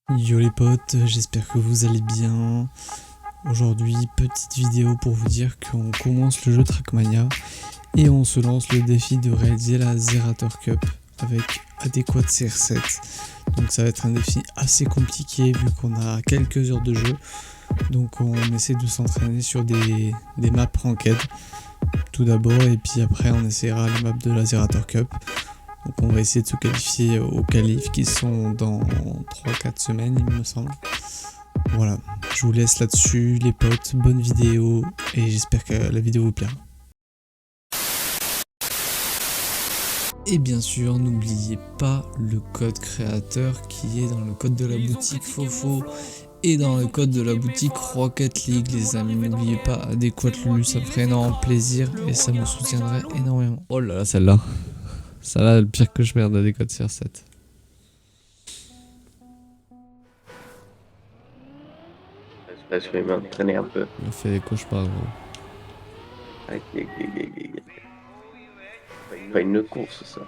Yo les potes, j'espère que vous allez bien. Aujourd'hui, petite vidéo pour vous dire qu'on commence le jeu Trackmania et on se lance le défi de réaliser la Zerator Cup avec adéquate CR7. Donc ça va être un défi assez compliqué vu qu'on a quelques heures de jeu. Donc on essaie de s'entraîner sur des maps ranked tout d'abord et puis après on essaiera les maps de la Zerator Cup. Donc on va essayer de se qualifier aux qualifs qui sont dans 3-4 semaines il me semble. Voilà, je vous laisse là-dessus les potes, bonne vidéo et j'espère que la vidéo vous plaira. Et bien sûr, n'oubliez pas le code créateur qui est dans le code de la boutique Fofo et dans le code de la boutique Rocket League les amis. N'oubliez pas adéquate Lulu, ça me ferait énormément plaisir et ça me soutiendrait énormément. Oh là là, celle-là. Celle-là, le pire que je merde adéquate CR7. Là, je vais m'entraîner un peu. Il m'a fait des cauchemars gros. Pas une course, ça.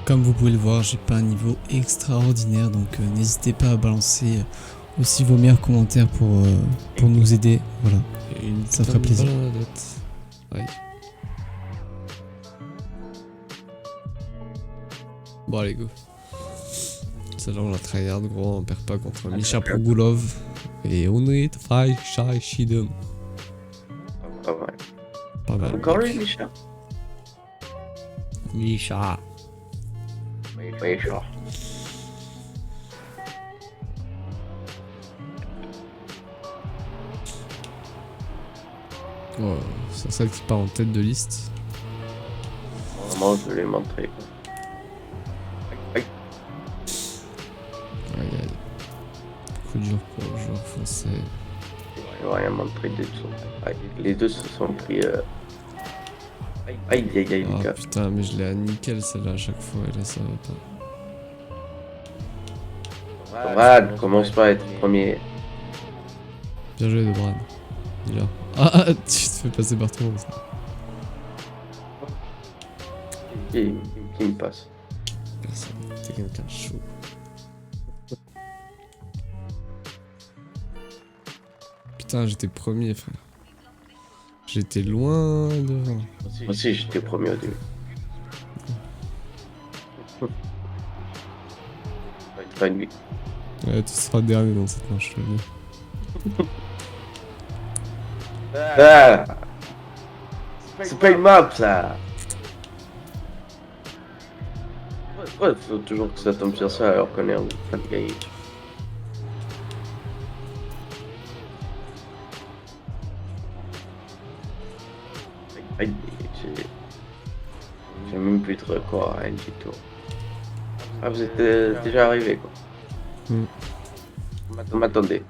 Comme vous pouvez le voir, j'ai pas un niveau extraordinaire, donc n'hésitez pas à balancer aussi vos meilleurs commentaires pour nous aider. Voilà, ça ferait plaisir. Ouais. Bon allez go. Celle-là on la tryhard gros, on perd pas contre Misha Progulov et Unit Fai Shai Shidum. Pas mal. Pas mal. Encore lui, Misha. Misha. Oui, genre. Oh, c'est celle qui part en tête de liste. Vraiment, je vais les montrer. Aïe. Aïe aïe. Coup dur pour le joueur français. Je vais rien montrer des dessous. Aïe. Les deux se sont pris. Aïe, aïe, aïe, Ah Lucas. putain, mais je l'ai à nickel celle-là à chaque fois, et là ça va pas. Brad, commence pas à être premier. Bien joué de Brad. Il est là. Ah, tu te fais passer par tout le monde. Qui me passe? Personne. T'es quelqu'un de chaud. Putain, j'étais premier, frère. J'étais loin devant. Moi aussi, j'étais premier au début. Pas une vie. Ouais, tu seras dernier dans cette manche, je le dis. Ah! C'est pas une map, ça! Ouais, faut toujours que ça tombe sur ça alors qu'on est en train de gagner. Aïe, j'ai même plus de record à rien du tout. Ah, vous êtes déjà arrivé, quoi. On m'attendait.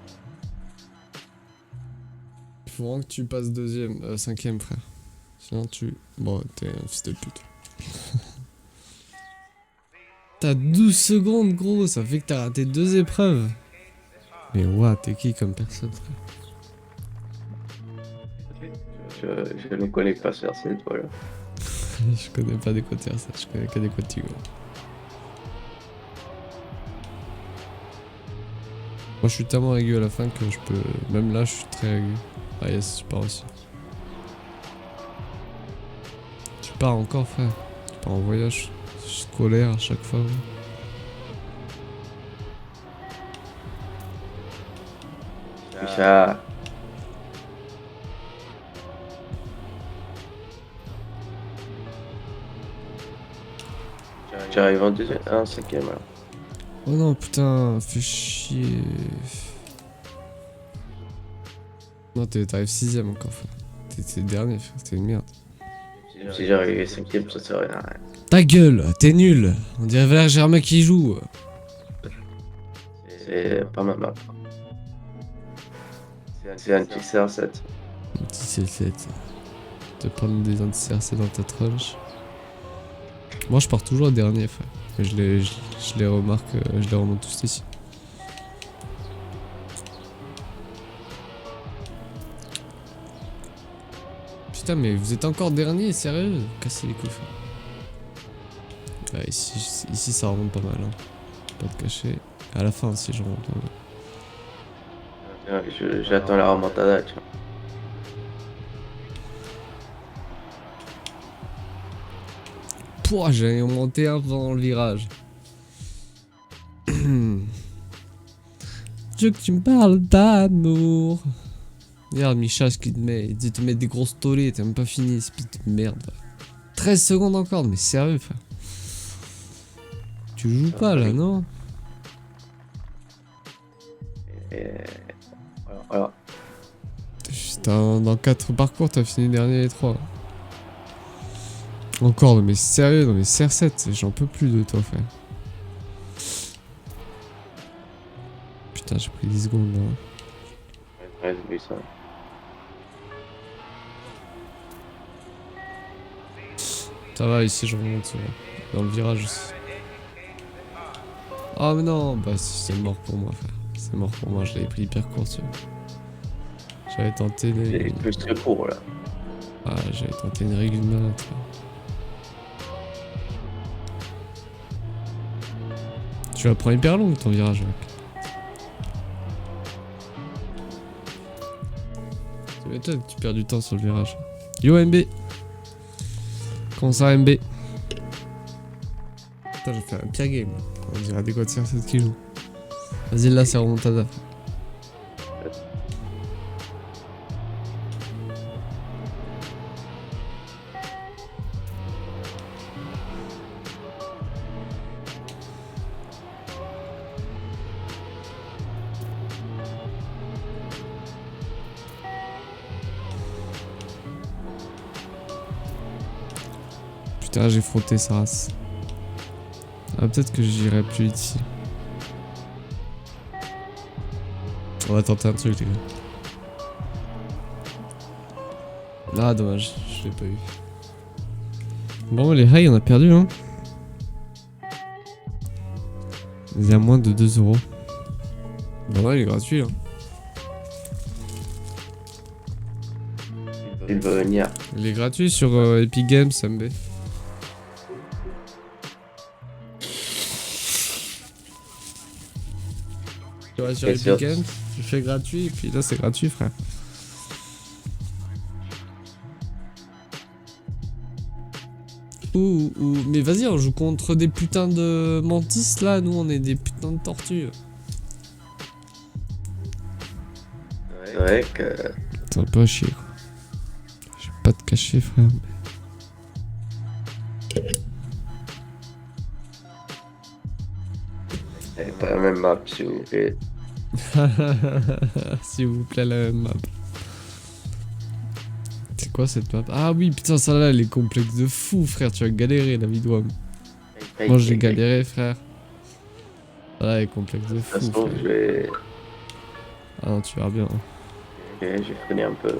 Il faut vraiment que tu passes deuxième, cinquième, frère. Sinon tu... Bon, t'es un fils de pute. T'as 12 secondes, gros. Ça fait que t'as raté 2 épreuves. Mais ouah, t'es qui comme personne, frère? Je ne connais pas sur cette voilà. Je connais pas des côtés ça, je connais que des côtés gros. Moi je suis tellement aigu à la fin que je peux... Même là je suis très aigu. Ah yes, tu pars aussi. Tu pars encore frère. Tu pars en voyage scolaire à chaque fois. Ouais. Ça. J'arrive en deuxième, en cinquième alors. Oh non putain, fais chier. Non t'arrives 6ème encore frère. T'es dernier frère, t'es une merde. Si j'arrivais cinquième, ça serait rien. Ta gueule, t'es nul. On dirait Valère Germain qui joue. C'est pas ma map. C'est un petit CR7. Un petit C7. Te prendre des anti-CRC dans ta tronche. Moi je pars toujours dernier frère. Mais je les remarque, je les remonte tous ici. Putain, mais vous êtes encore dernier, sérieux? Cassez les couilles. Ouais, ici ça remonte pas mal. Hein. Pas de cacher. À la fin aussi, je remonte pas mal. J'attends la remontada, tu vois. Pouah, j'ai monté un dans le virage. Je veux que tu me parles d'amour. Regarde Micha ce qu'il te met. Il te met des grosses tollées. T'as même pas fini, ce pute de merde. 13 secondes encore, mais sérieux, frère. Tu joues pas là, non? Et voilà. Dans 4 parcours, t'as fini dernier les 3. Encore, mais sérieux, non mais CR7, j'en peux plus de toi, frère. Putain, j'ai pris 10 secondes là. Ouais, j'ai vu ça. Ça va, ici je remonte dans le virage aussi. Ah mais non, bah c'est mort pour moi, frère. C'est mort pour moi, je l'avais pris hyper court, tu vois. J'avais tenté J'ai plus que court là. Ah, j'avais tenté une règle de malade, frère. Tu la prends hyper long ton virage, mec. Tu m'étonnes que tu perds du temps sur le virage. Yo MB. Comment ça MB? Putain, je vais faire un pire game. On dirait des quoi de CR7 qui joue. Vas-y là c'est remontada. Putain, j'ai frotté sa race. Ah, peut-être que j'irai plus vite ici. On va tenter un truc, les gars. Ah, dommage, je l'ai pas eu. Bon, les highs, on a perdu, hein. Il y a moins de 2 €. Bah ouais, il est gratuit, hein. Il veut venir. Il est gratuit sur Epic Games, MB. Tu vois, sur Epic Games, tu fais gratuit, et puis là c'est gratuit, frère. Mais vas-y, on joue contre des putains de mantis là, nous on est des putains de tortues. Ouais, que. T'as pas à chier, quoi. Je vais pas te cacher, frère. C'est pas la même map, s'il vous plaît. S'il vous plaît, la même map. C'est quoi cette map? Ah oui, putain, ça là, elle est complexe de fou, frère. Tu as galéré, la vidéo. Moi, j'ai galéré, frère. Ça là, elle est complexe de fou. De toute façon, je vais. Ah non, tu verras bien. Hein. Ok, j'ai freiné un peu.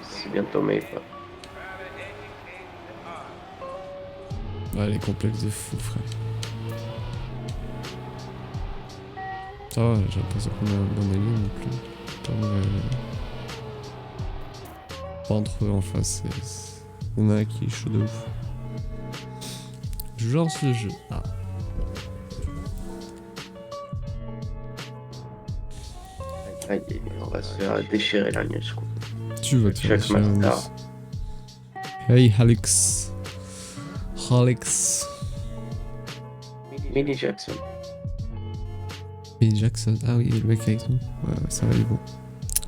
C'est bientôt mai, quoi. Ouais, elle est complexe de fou, frère. Ça va, j'ai l'impression qu'on a un bon ami non plus. Pas entre eux en face, il y en a un qui est chaud de ouf. Je lance le jeu. Ah. Aïe, on va se faire déchirer la news, quoi. Tu vas te faire Chaque master. Hey Alex. Alex. Mini Jackson. Mini Jackson. Ah oui, le mec avec nous. Ouais, ça va, il est bon.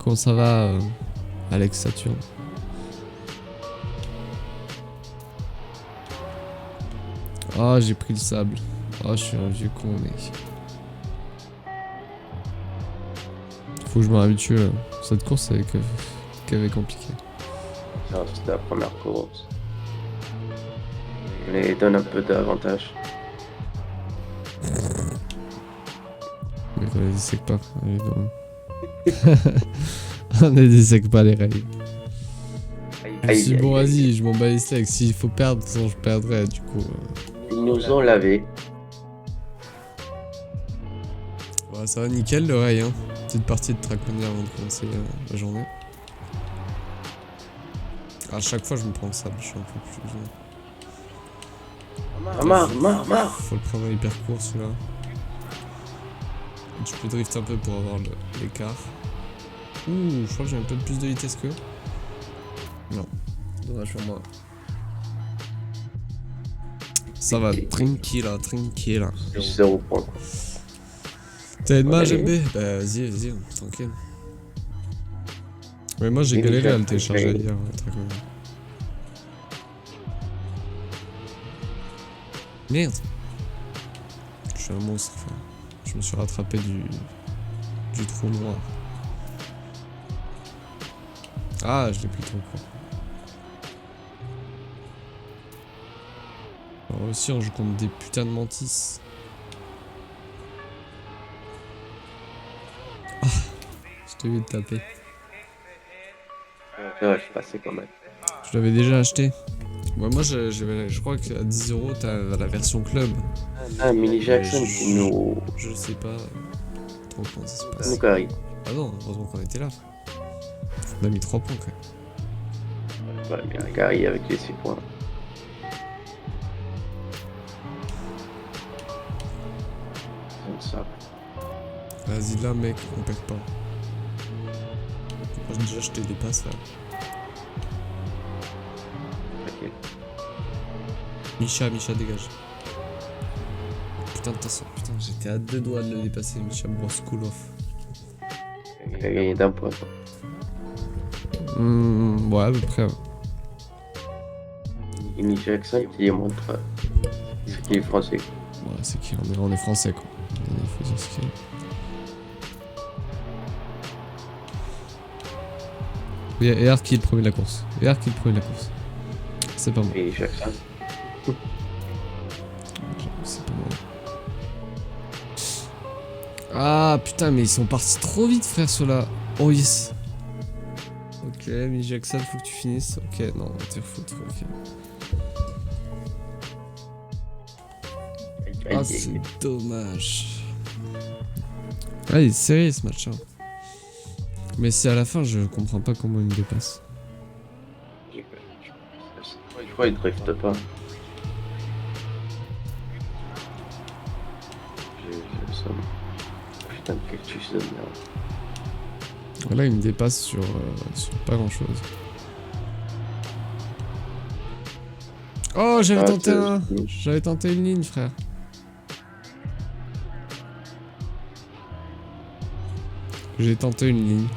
Comment ça va, Alex Saturne? Ah, j'ai pris le sable. Ah, je suis un vieux con, mec. Faut que je me réhabitue. Cette course avec qu'elle est compliquée. C'était la première course. Mais donne un peu d'avantage. Mais on les dissèque pas. On ne dissèque pas les rails. Si bon, vas-y, je m'en bats les steaks. S'il faut perdre, sinon je perdrai du coup. Ils nous ont lavé. Ouais, ça va nickel le rail, hein. Petite partie de Trackmania avant de commencer la journée. À chaque fois, je me prends le sable, je suis un peu plus. Ah, marre. Faut le prendre hyper court celui-là. Tu peux drift un peu pour avoir l'écart. Ouh, je crois que j'ai un peu plus de vitesse qu'eux. Non, dommage pour moi. Ça va, tranquille. Juste 0 point. T'as une main Allez. GB? Bah vas-y, tranquille. Mais moi j'ai galéré à le télécharger hier, Trackmania. Merde! Je suis un monstre, frère. Je me suis rattrapé du trou noir. Ah, je l'ai pris trop court. Alors aussi, on joue contre des putains de mantis. Ah, je t'ai vu de taper. Ouais, je suis passé quand même. Je l'avais déjà acheté. Ouais, moi, je crois qu'à 10 € t'as la version club. Ah, Mini Jackson je- qui nous... Je sais pas trop comment ça se passe. nous carry. Ah non, heureusement qu'on était là, frère. On a mis 3 points quand même. Ouais, bien carry avec les 6 points. Comme ça. Vas-y là, mec, on perd pas. Moi, déjà, je te dépasse là. Ok. Misha, dégage. Putain, putain, j'étais à 2 doigts de le dépasser, Misha Bros Cool Off. Il a gagné d'un point. Quoi. Ouais, à peu près. Ouais. Mini Jackson qui montre ce qu'il est français. Ouais, c'est qui on est français quoi. Il faut dire ce qu'il est. Et Art qui est le premier de la course. C'est pas moi. Mini Jackson. C'est pas moi. Ah putain, mais ils sont partis trop vite, frère, ceux-là. Oh yes. Ok, mais Jackson, faut que tu finisses. Ok, non, on va te foutre. Ok. Ah, c'est dommage. Ah, il est serré ce match. Hein. Mais c'est à la fin, je comprends pas comment il me dépasse. Je crois qu'il drift pas. J'ai le somme. Putain de cactus de merde. Là, il me dépasse sur pas grand chose. Oh, j'avais tenté une ligne, frère. J'ai tenté une ligne.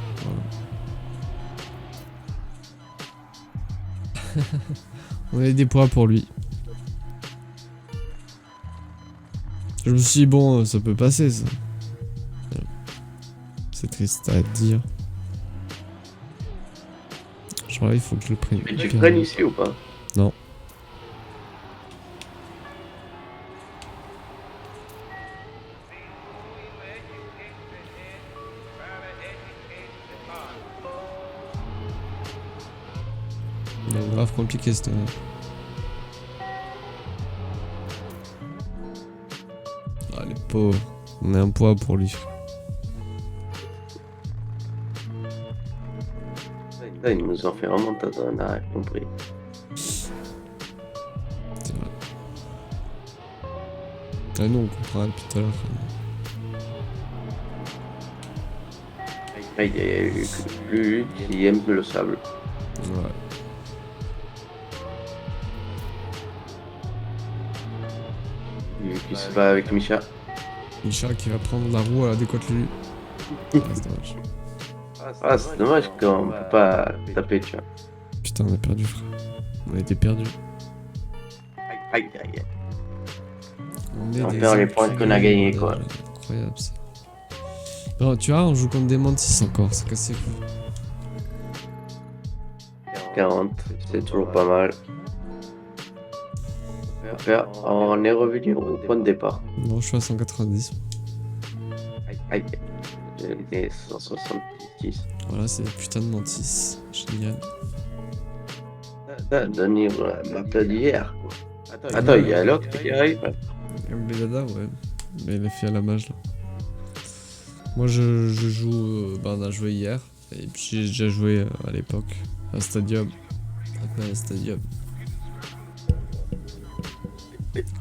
Voilà. On a des points pour lui. Je me suis dit, bon, ça peut passer, ça. C'est triste à dire. Genre là, il faut que je le prenne. Mais tu freines ici ou pas? Non. C'est grave compliqué cette... Ah les pauvres. On est un poids pour lui. Là, ils nous ont fait vraiment tata, on a compris. C'est vrai. Ah non, on comprend depuis tout à l'heure. Il y a lui qui aime le sable. Ouais. Lui qui se bat avec Misha. Misha qui va prendre la roue à l'adéquate lui. Ah, c'est dommage. Ah, c'est dommage qu'on peut pas taper, tu vois. Putain, on a perdu, frère. On a été perdu. Aïe. On est On des perd les points qu'on a gagnés, quoi. Incroyable ça. Non, tu vois, on joue contre des mantis encore, c'est cassé quoi. 40, c'est toujours pas mal. On est revenu au point de départ. Non, je suis à 190. Aïe. J'ai été 166. Voilà, c'est des putains de mantis. Génial. Donner ma tête d'hier. Attends, il y a l'autre qui arrive. Mbelada, ouais. Mais il a fait à la mage là. Moi je joue. On a joué hier. Et puis j'ai déjà joué à l'époque. À Stadium. Trackmania Stadium.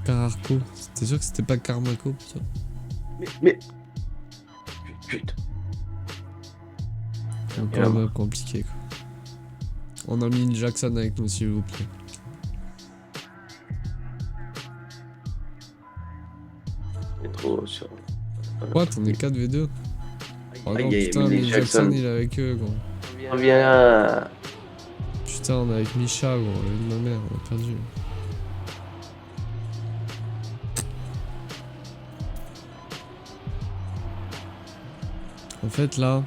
Cararco. T'es sûr que c'était pas Carmaco, putain? Mais... Putain. C'est encore un peu compliqué, quoi. On a mis Jackson avec nous, s'il vous plaît. C'est trop sur... What? On est 4v2? Oh non, putain, mais Jackson il est avec eux, gros. Viens là. Putain, on est avec Misha, gros, le de ma mère, on a perdu. En fait, là...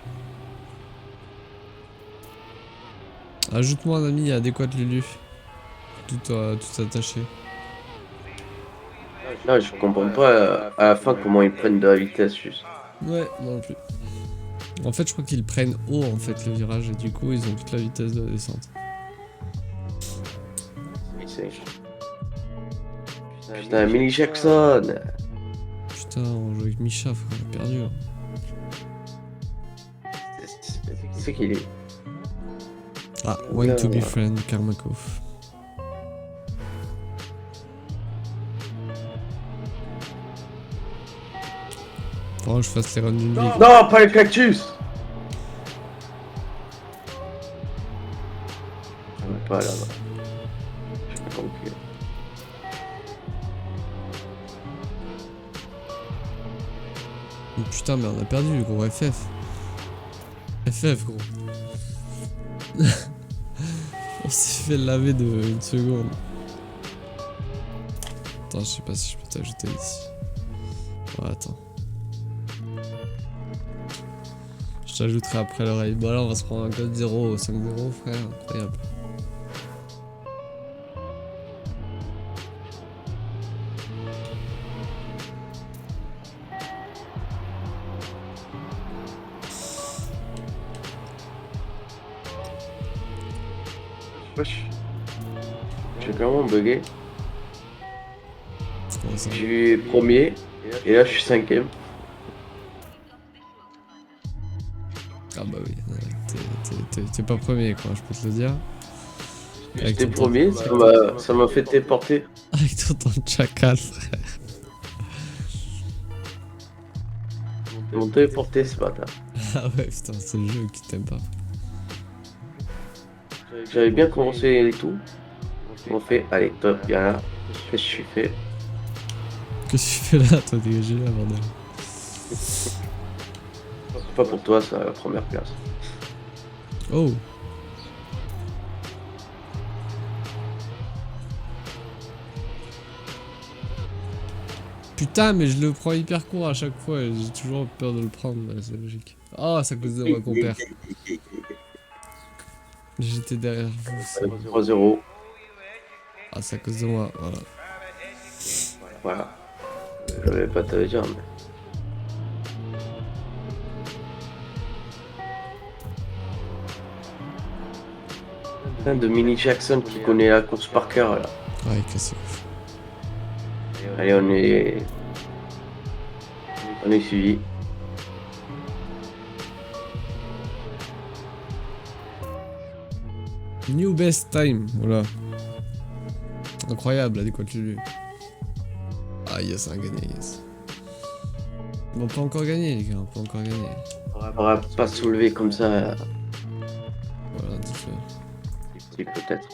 Ajoute-moi un ami adéquat Lulu. Tout attaché. Non, je comprends pas à la fin comment ils prennent de la vitesse juste. Ouais, non plus. En fait, je crois qu'ils prennent haut, en fait, le virage, et du coup, ils ont toute la vitesse de la descente. Putain, Millie Jackson. Putain, on joue avec Misha, frère, on a perdu. Hein. C'est qu'il est. Ah, Want to be friend, Karmakov. Faudra que je fasse les runs d'une vie. Non, pas le cactus. Pas là-bas. Je sais pas compris. Oh, putain, mais on a perdu, gros, FF. FF, gros. On s'est fait laver de une seconde. Attends, je sais pas si je peux t'ajouter ici. Ouais, attends. Je t'ajouterai après l'oreille. Bon, là, on va se prendre un code 0 au 5-0, frère. Incroyable. Wesh. J'ai clairement bugué. Je suis premier et là je suis cinquième. Ah bah oui, t'es pas premier quoi, je peux te le dire. J'étais premier, ça m'a fait téléporter. Avec ton temps de chacal, frère. Ils m'ont téléporté ce matin. Ah ouais, putain, c'est le jeu qui t'aime pas. J'avais bien commencé et tout. Ils m'ont fait, allez, top, viens là. Qu'est-ce que je suis fait? Qu'est-ce que tu fais là, toi, dégagé là, bordel? C'est pas pour toi, c'est la première place. Oh! Putain, mais je le prends hyper court à chaque fois, et j'ai toujours peur de le prendre, c'est logique. Oh, c'est à cause de moi qu'on perd. J'étais derrière vous. 3-0. Ah, c'est à cause de moi, voilà. Voilà. Je vais pas te le dire, mais... Plein de Mini Jackson qui connaît la course par cœur, là. Ouais, cassé ouf. Allez, on est suivi. New best time, voilà. Incroyable, adéquat lui. Ah yes, on a gagné, yes. On peut encore gagner les gars, on peut encore gagner. On va pas soulever comme ça. Voilà, dis-le. Si, peut-être.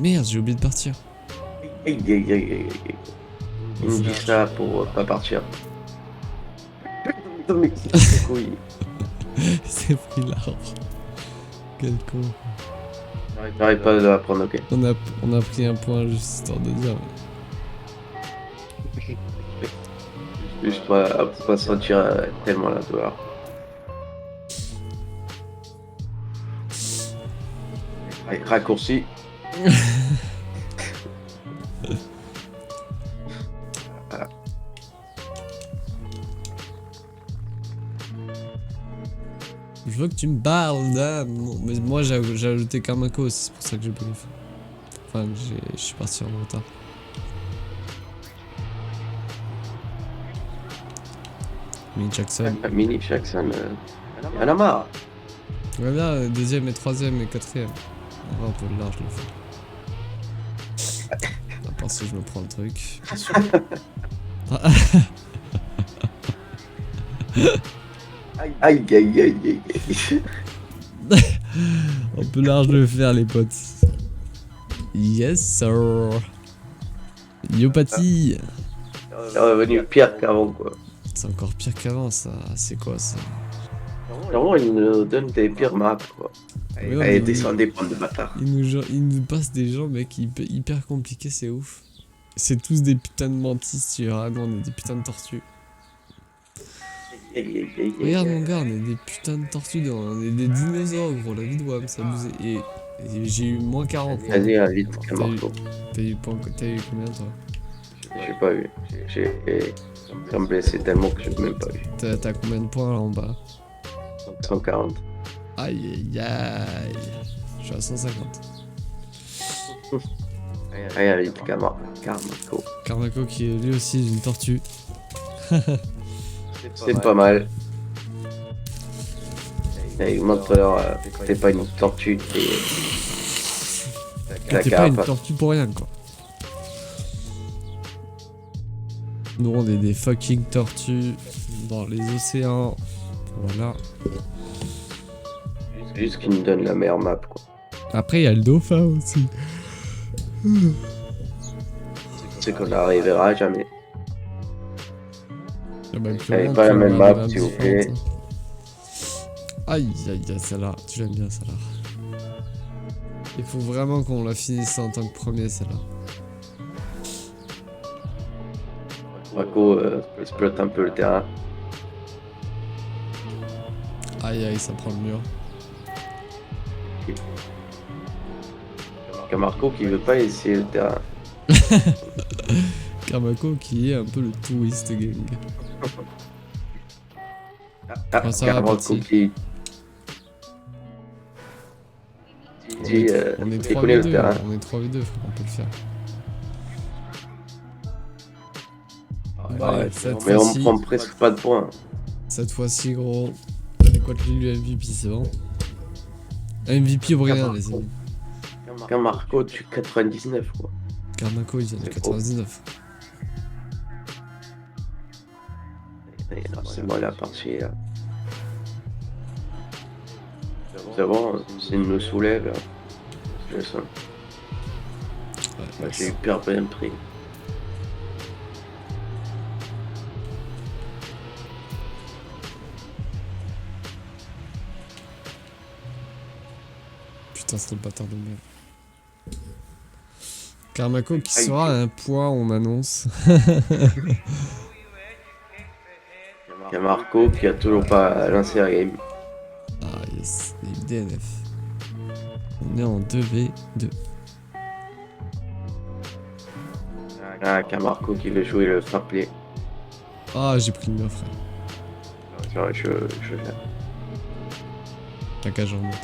Merde, j'ai oublié de partir. Il me dit ça pour pas partir. Mais oui. C'est pris l'arbre. Quel con. J'arrive pas à la prendre, ok. On a pris un point juste histoire de dire. Juste pas sentir tellement la douleur. Allez, raccourci. Voilà. Je veux que tu me parles d'âme. Mais moi j'ai ajouté Karmako aussi, c'est pour ça que j'ai pas fait. Enfin, je suis parti en retard. Mini Jackson. Mini Jackson, y'en a marre. Ouais, là, deuxième et troisième et quatrième. On va un peu large le fond. À part si je me prends le truc. Aïe aïe aïe aïe aïe. Un peu large le fer, les potes. Yes, sir. Yopathie. C'est revenu pire qu'avant quoi. C'est encore pire qu'avant, ça. C'est quoi ça? Vraiment, il nous donne des pires maps quoi. Ouais, non, Allez, mais descendez, bande de bâtards. il nous passe des gens, mec, hyper compliqués, c'est ouf. C'est tous des putains de mantis, tu verras. Nous, on est des putains de tortues. Aïe aïe aïe aïe. Regarde, mon gars, on est des putains de tortues, on est des dinosaures, gros. La vie de WAM, c'est abusé. Et j'ai eu moins 40. moi. Vas-y, vite, Camarco. T'as eu combien, toi? J'ai pas vu. Ça me blessé tellement que j'ai même pas vu. T'as combien de points là en bas? 140. Aïe aïe aïe. Je suis à 150. Allez, vite, Camarco. Carmaco qui est lui aussi une tortue. C'est pas mal. Allez, montre-leur que t'es pas une tortue, T'es pas une tortue pour rien, quoi. Nous on est des fucking tortues dans les océans. Voilà. Juste qu'ils nous donnent la meilleure map quoi. Après il y a le dauphin aussi. C'est qu'on n'arrivera jamais. Allez, pas la même map, s'il vous plaît. Aïe aïe aïe, celle-là, tu l'aimes bien celle-là. Il faut vraiment qu'on la finisse en tant que premier celle-là. Marco exploite un peu le terrain. Aïe aïe, ça prend le mur. Camarco qui veut pas essayer le terrain. Carmaco qui est un peu le touriste gang. Ah, ça va, Camarco petit. qui on est connaît le 3v2, terrain. on est 3v2, on peut le faire. Ouais, cette mais on fois-ci- prend presque pas de points. Cette fois-ci, gros, allez, quoi que lui MVP, c'est bon. MVP ou rien, les amis. Camarco, tu 99 quoi. Carmaco, il vient de C'est 99. C'est moi la partie là. C'est bon, s'il nous soulève, je le sens. Ouais, J'ai eu peur bien pris. Putain, c'est le bâtard de merde. Carmaco qui sera à un point, on annonce. Camarco qui a toujours pas lancé la game. Ah yes, et DNF. On est en 2v2. Ah, Camarco qui veut jouer le fair play. Ah, j'ai pris le mur, frère. Genre, je viens. T'as qu'à je remonte.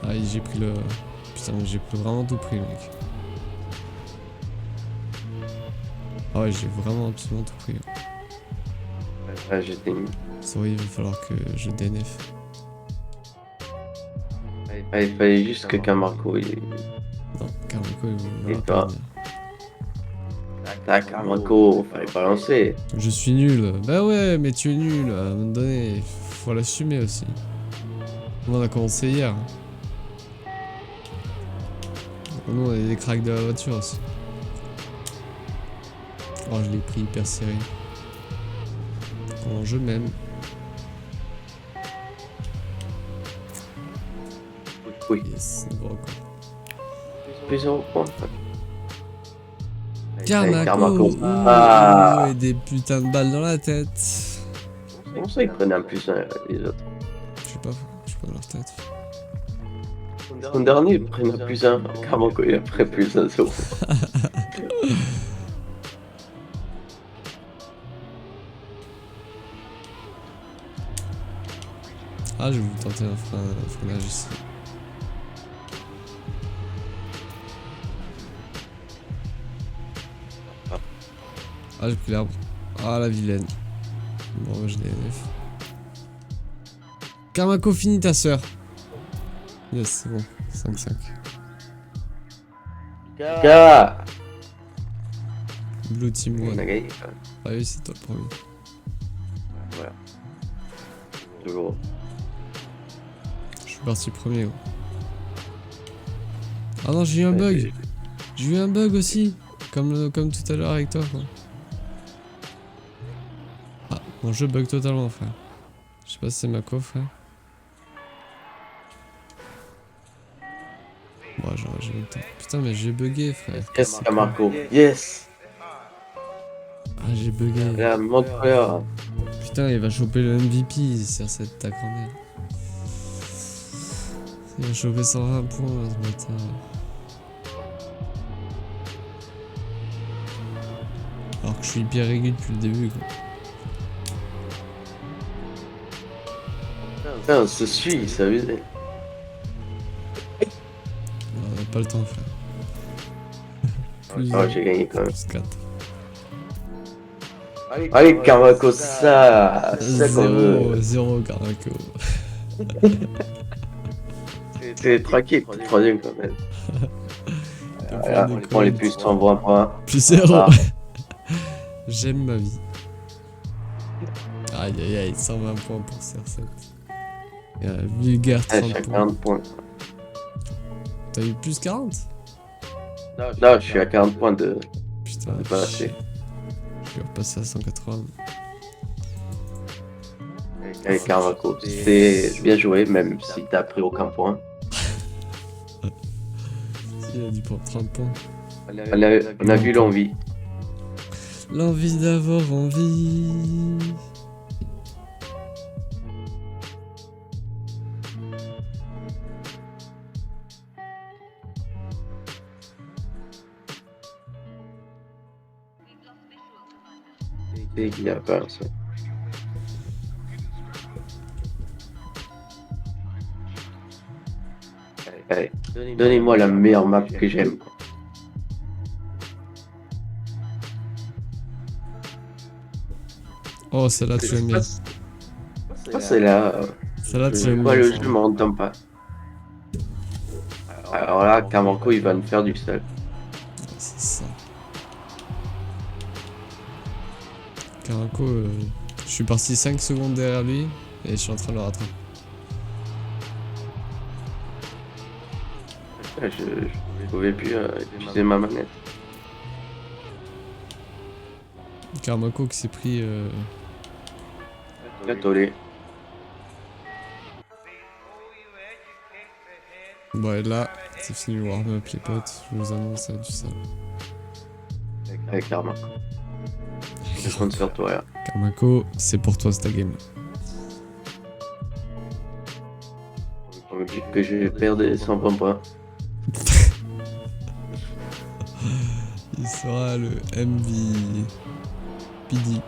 Ah, j'ai pris le... Putain, j'ai vraiment tout pris, mec. Ah ouais, j'ai vraiment absolument tout pris. Ah, j'étais mis. Ça, il va falloir que je DNF. Ah, il fallait juste que Camarco il... Non, Carmaco, il Et va toi? pas venir. Ah, Camarco, fallait pas lancer. Je suis nul. Bah ouais, mais tu es nul. À un moment donné, faut l'assumer aussi. On a commencé hier. Nous, on est des cracks de la voiture aussi. Oh, je l'ai pris hyper serré. Comment je m'aime. Oui, Yes, gros quoi. plusieurs points. Carmaco. Ah, Et des putains de balles dans la tête. comment ça ils prennent un plus un les autres? Je sais pas dans leur tête. Son dernier ils prennent un plus un. Camarco il a pris plus un zéro. Ah, je vais vous tenter un freinage ici. Ah, j'ai pris l'arbre. Ah, la vilaine. Bon, je DNF. Kamako, finis ta sœur. Yes, c'est bon. 5-5. Gars, Blue Team on a 1. gagné. Ah oui, c'est toi le premier. Voilà. Toujours. Je suis parti premier. Gros. Ah non, j'ai eu un bug. J'ai eu un bug aussi. Comme tout à l'heure avec toi, quoi. Ah, mon jeu bug totalement, frère. Je sais pas si c'est ma co, frère. Bon, j'aurais jamais le temps. Putain, mais j'ai bugué, frère. Yes, Marco. Yes. Ah, j'ai bugué. La montre. Putain, il va choper le MVP sur cette ta grand-mère. Il va choper 120 points, ce matin. Alors que je suis hyper aigu depuis le début, quoi. Putain, on se suit, ça veut dire. On a pas le temps, frère. Oh, j'ai gagné quand même. Plus 4. Allez, Kamako, ça qu'on veut. 0, Kamako. C'est tranquille, t'es troisième quand même. Voilà, on prend les plus 120 points. Plus 0. Ah. J'aime ma vie. Aïe aïe aïe, 120 points pour CR7. Et un vulgaire 30 J'ai points. 40 points. T'as eu plus 40? Non, je suis à 40 points de. Putain, C'est pas assez. je vais repasser à 180. Avec Kamako. C'est bien joué, même si t'as pris aucun point. Il a dû prendre 30 points. On a vu l'envie. L'envie d'avoir envie. Et qu'il y a peur, ça. Allez, donnez-moi la meilleure map que j'aime. Oh, celle-là, tu l'aimes bien. Ah, c'est là. Celle-là, tu Je l'aimes vois bien. le jeu m'entend pas. Alors là, Kamako, il va nous faire du seul. C'est ça. Kamako, je suis parti 5 secondes derrière lui et je suis en train de le rattraper. Je pouvais plus utiliser ma manette. Kamako qui s'est pris. Désolé. Bon, et là, c'est fini le warm-up, les potes. Je vous annonce, ça a du sale. Avec Karma. Je compte sur toi. Là. Kamako, c'est pour toi, c'est ta game. On me dit que j'ai perdu 120 points. Il sera le MVP. PD.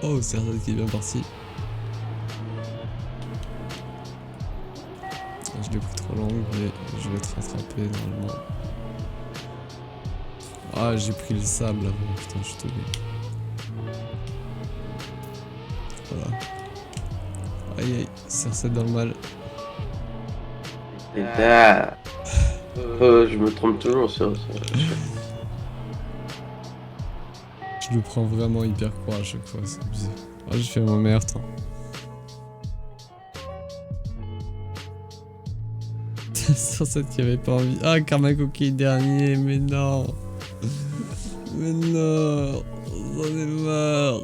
Oh, c'est Arzad qui est bien parti. Je l'ai pris trop long, mais je vais te rattraper normalement. Ah, j'ai pris le sable avant, putain, je suis tombé. Voilà. Aïe aïe, CR7 dans le mal. Et là, je me trompe toujours sur ça. Je le prends vraiment hyper croix à chaque fois, c'est abusé. Ah, j'ai fait mon meilleur temps. CR7 qui avait pas envie. Ah, Kamako qui est dernier, mais non. Mais non, j'en ai marre.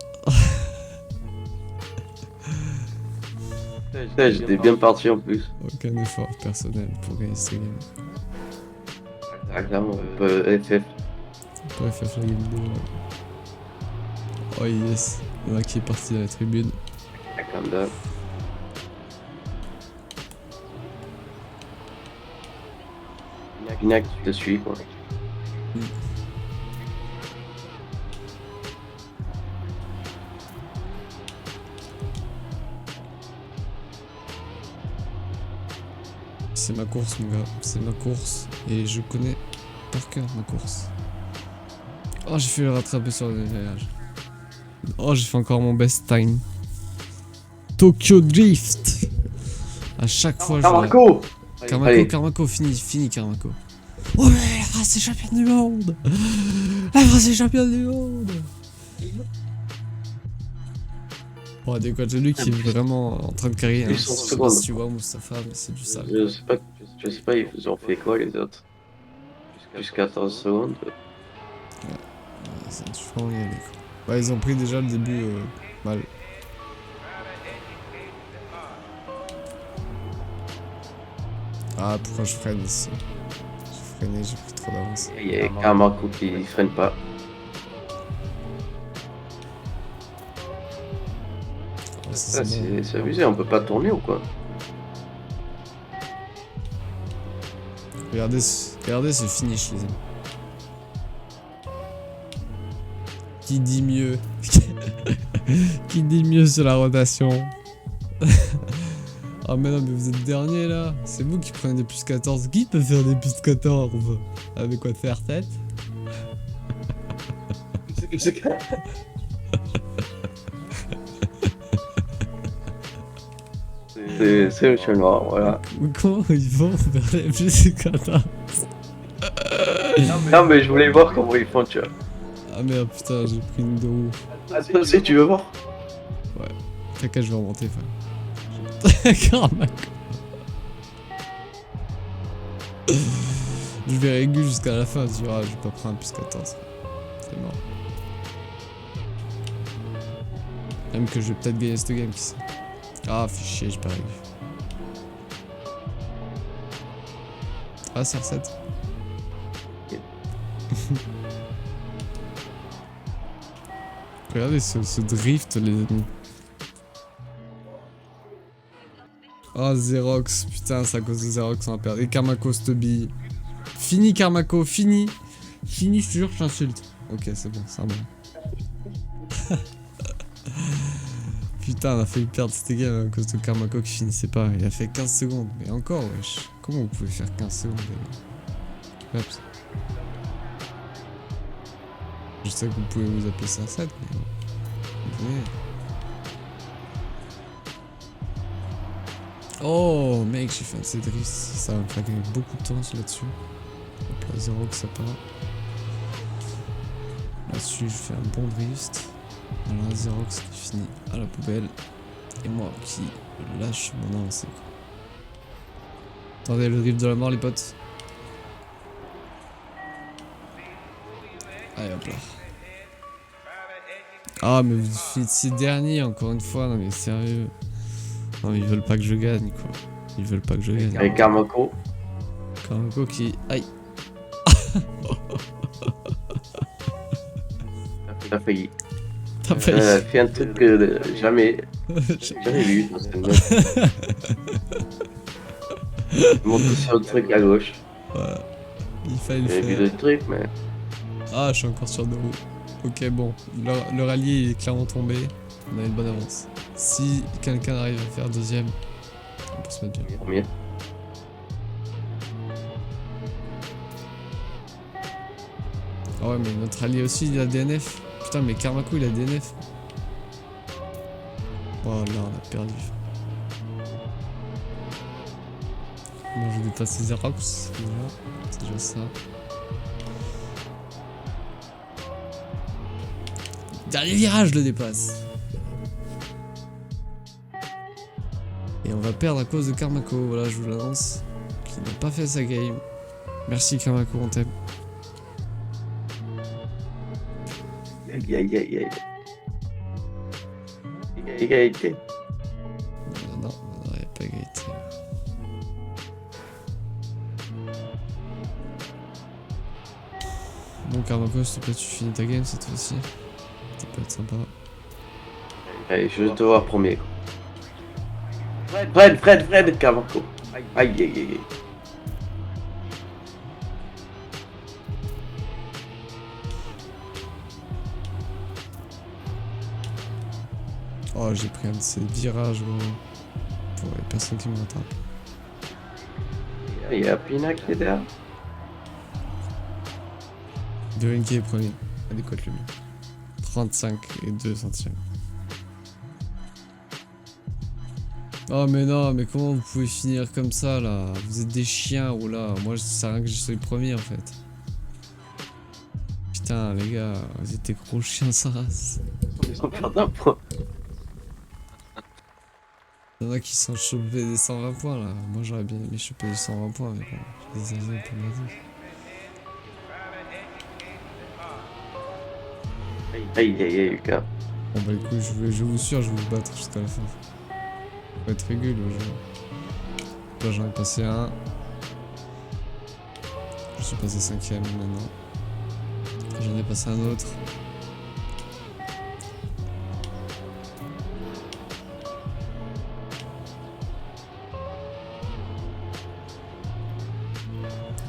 J'étais bien parti en plus. Aucun effort personnel pour gagner cette game. Ah, clairement, on peut FF. On peut faire la game 2. Oh yes, il y en a qui est parti à la tribune. Comme d'hab. Ignac qui te suit quoi. C'est ma course mon gars, c'est ma course et je connais par cœur ma course. Oh j'ai fait le rattraper sur le décalage. Oh j'ai fait encore mon best time. Tokyo Drift. À chaque fois, Carmaco. Carmaco, fini Carmaco. Ouais, la France est championne du monde. La France est championne du monde. Bon, adéquat, c'est lui qui est vraiment en train de carrer. Hein. Je sais pas si tu vois Moustapha, mais c'est du sale. Je sais pas, ils ont fait quoi les autres? Plus 14 secondes. Ouais, c'est toujours y aller, quoi. Ouais, ils ont pris déjà le début mal. Ah, pourquoi je freine ici? J'ai freiné, j'ai pris trop d'avance. Il y a Carmaco qui freine pas. Oh, c'est abusé, on peut pas tourner ou quoi? Regardez ce finish, les amis. Qui dit mieux? Qui dit mieux sur la rotation? Ah mais non, mais vous êtes dernier là. C'est vous qui prenez des plus 14. Qui peut faire des plus 14? Avec quoi de faire tête? C'est le chat noir, voilà. Comment ils vont faire des plus 14? Non mais je voulais voir comment ils font, tu vois. Ah merde, putain, j'ai pris une de roue. Attends, si tu veux voir. Ouais. Caca, je vais remonter, frère. Je vais régler jusqu'à la fin, tu vois, je vais pas prendre un plus 14. C'est mort. Même que je vais peut-être gagner cette game, qui sait. Ah, fais chier, j'ai pas réglé. Ah, c'est R7. Regardez ce drift, les amis. Oh, Xerox, putain, c'est à cause de Xerox, on va perdre. Et Carmaco, cette bille. Fini, Carmaco, fini. Fini, je te jure, je t'insulte. Ok, c'est bon, c'est bon. Putain, on a failli perdre cette game à cause de Carmaco qui finissait pas. Il a fait 15 secondes. Mais encore, wesh. Comment vous pouvez faire 15 secondes, les gars? Je sais que vous pouvez vous appeler ça 7, mais bon. Oh, mec, j'ai fait un de ces drifts. Ça va me faire gagner beaucoup de temps là-dessus. Donc là, 0 que ça part. Là-dessus, je fais un bon drift. Voilà, Xerox qui finit à la poubelle. Et moi qui lâche mon avancée. Attendez, le drift de la mort, les potes. Allez, hop là. Ah, mais vous finissez dernier, encore une fois. Non, mais sérieux. Non, mais ils veulent pas que je gagne, quoi. Ils veulent pas que je gagne. Avec Carmaco. Carmaco qui... Aïe. T'as failli. T'as failli. Fait un truc que jamais vu. Monte sur le truc à gauche. Ouais. Il fallait le J'ai vu faire. le truc, mais... Ah, je suis encore sur 2 roues. Ok, bon. Le rallye est clairement tombé. On a une bonne avance. Si quelqu'un arrive à faire deuxième, on peut se mettre bien. Premier. Ah ouais, mais notre allié aussi, il a DNF. Putain, mais Carmaco, il a DNF. Oh là, on a perdu. Bon, je vais dépasser Xerox. Voilà, c'est déjà ça. Dernier virage, je le dépasse. Et on va perdre à cause de Carmaco. Voilà, je vous l'annonce. Qui n'a pas fait sa game. Merci Carmaco, on t'aime. Aïe aïe aïe aïe. Égalité. Non, il n'y a pas égalité. Bon, Carmaco, s'il te plaît, tu finis ta game cette fois-ci. Ça peut être sympa. Allez, je veux te voir premier. Fred, Carmaco. Aïe aïe aïe aïe. Oh, j'ai pris un de ces virages pour les personnes qui me rattrapent. Il y a Pina qui est derrière. Devine qui est premier. Adéquat le mieux. 35 et 2 centièmes. Oh mais non, mais comment vous pouvez finir comme ça là? Vous êtes des chiens, ou là. Moi, c'est rien que je sois le premier en fait. Putain, les gars, vous êtes des gros chiens sans race. Ils ont perdu un point. Il y en a qui sont chopés des 120 points là. Moi, j'aurais bien aimé choper des 120 points, mais bon, j'ai des amis pour me dire. Aïe, aïe, aïe, Lucas. Bon bah écoute, je vous sûr, je vais vous battre jusqu'à la fin. Faut être régule au jeu. Là j'en ai passé un. Je suis passé 5ème maintenant. J'en ai passé un autre.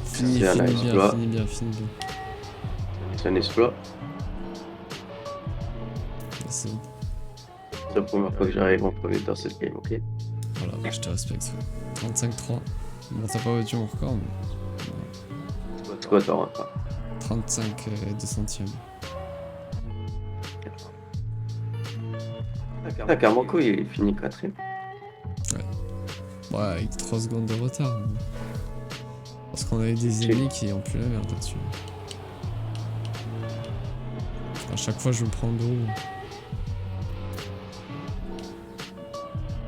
Fini bien, fini bien. C'est un exploit. Merci. C'est la première fois que j'arrive en premier dans cette game, ok? Voilà, je te respecte. 35-3. Bon, t'as pas battu mon record, mais... C'est quoi ton record? 35 et 2 centièmes. Ah, Carmanco, il est fini 4ème. Ouais, avec 3 secondes de retard. Mais... parce qu'on avait des ennemis qui ont pu la merde là-dessus. À chaque fois, je me prends de haut.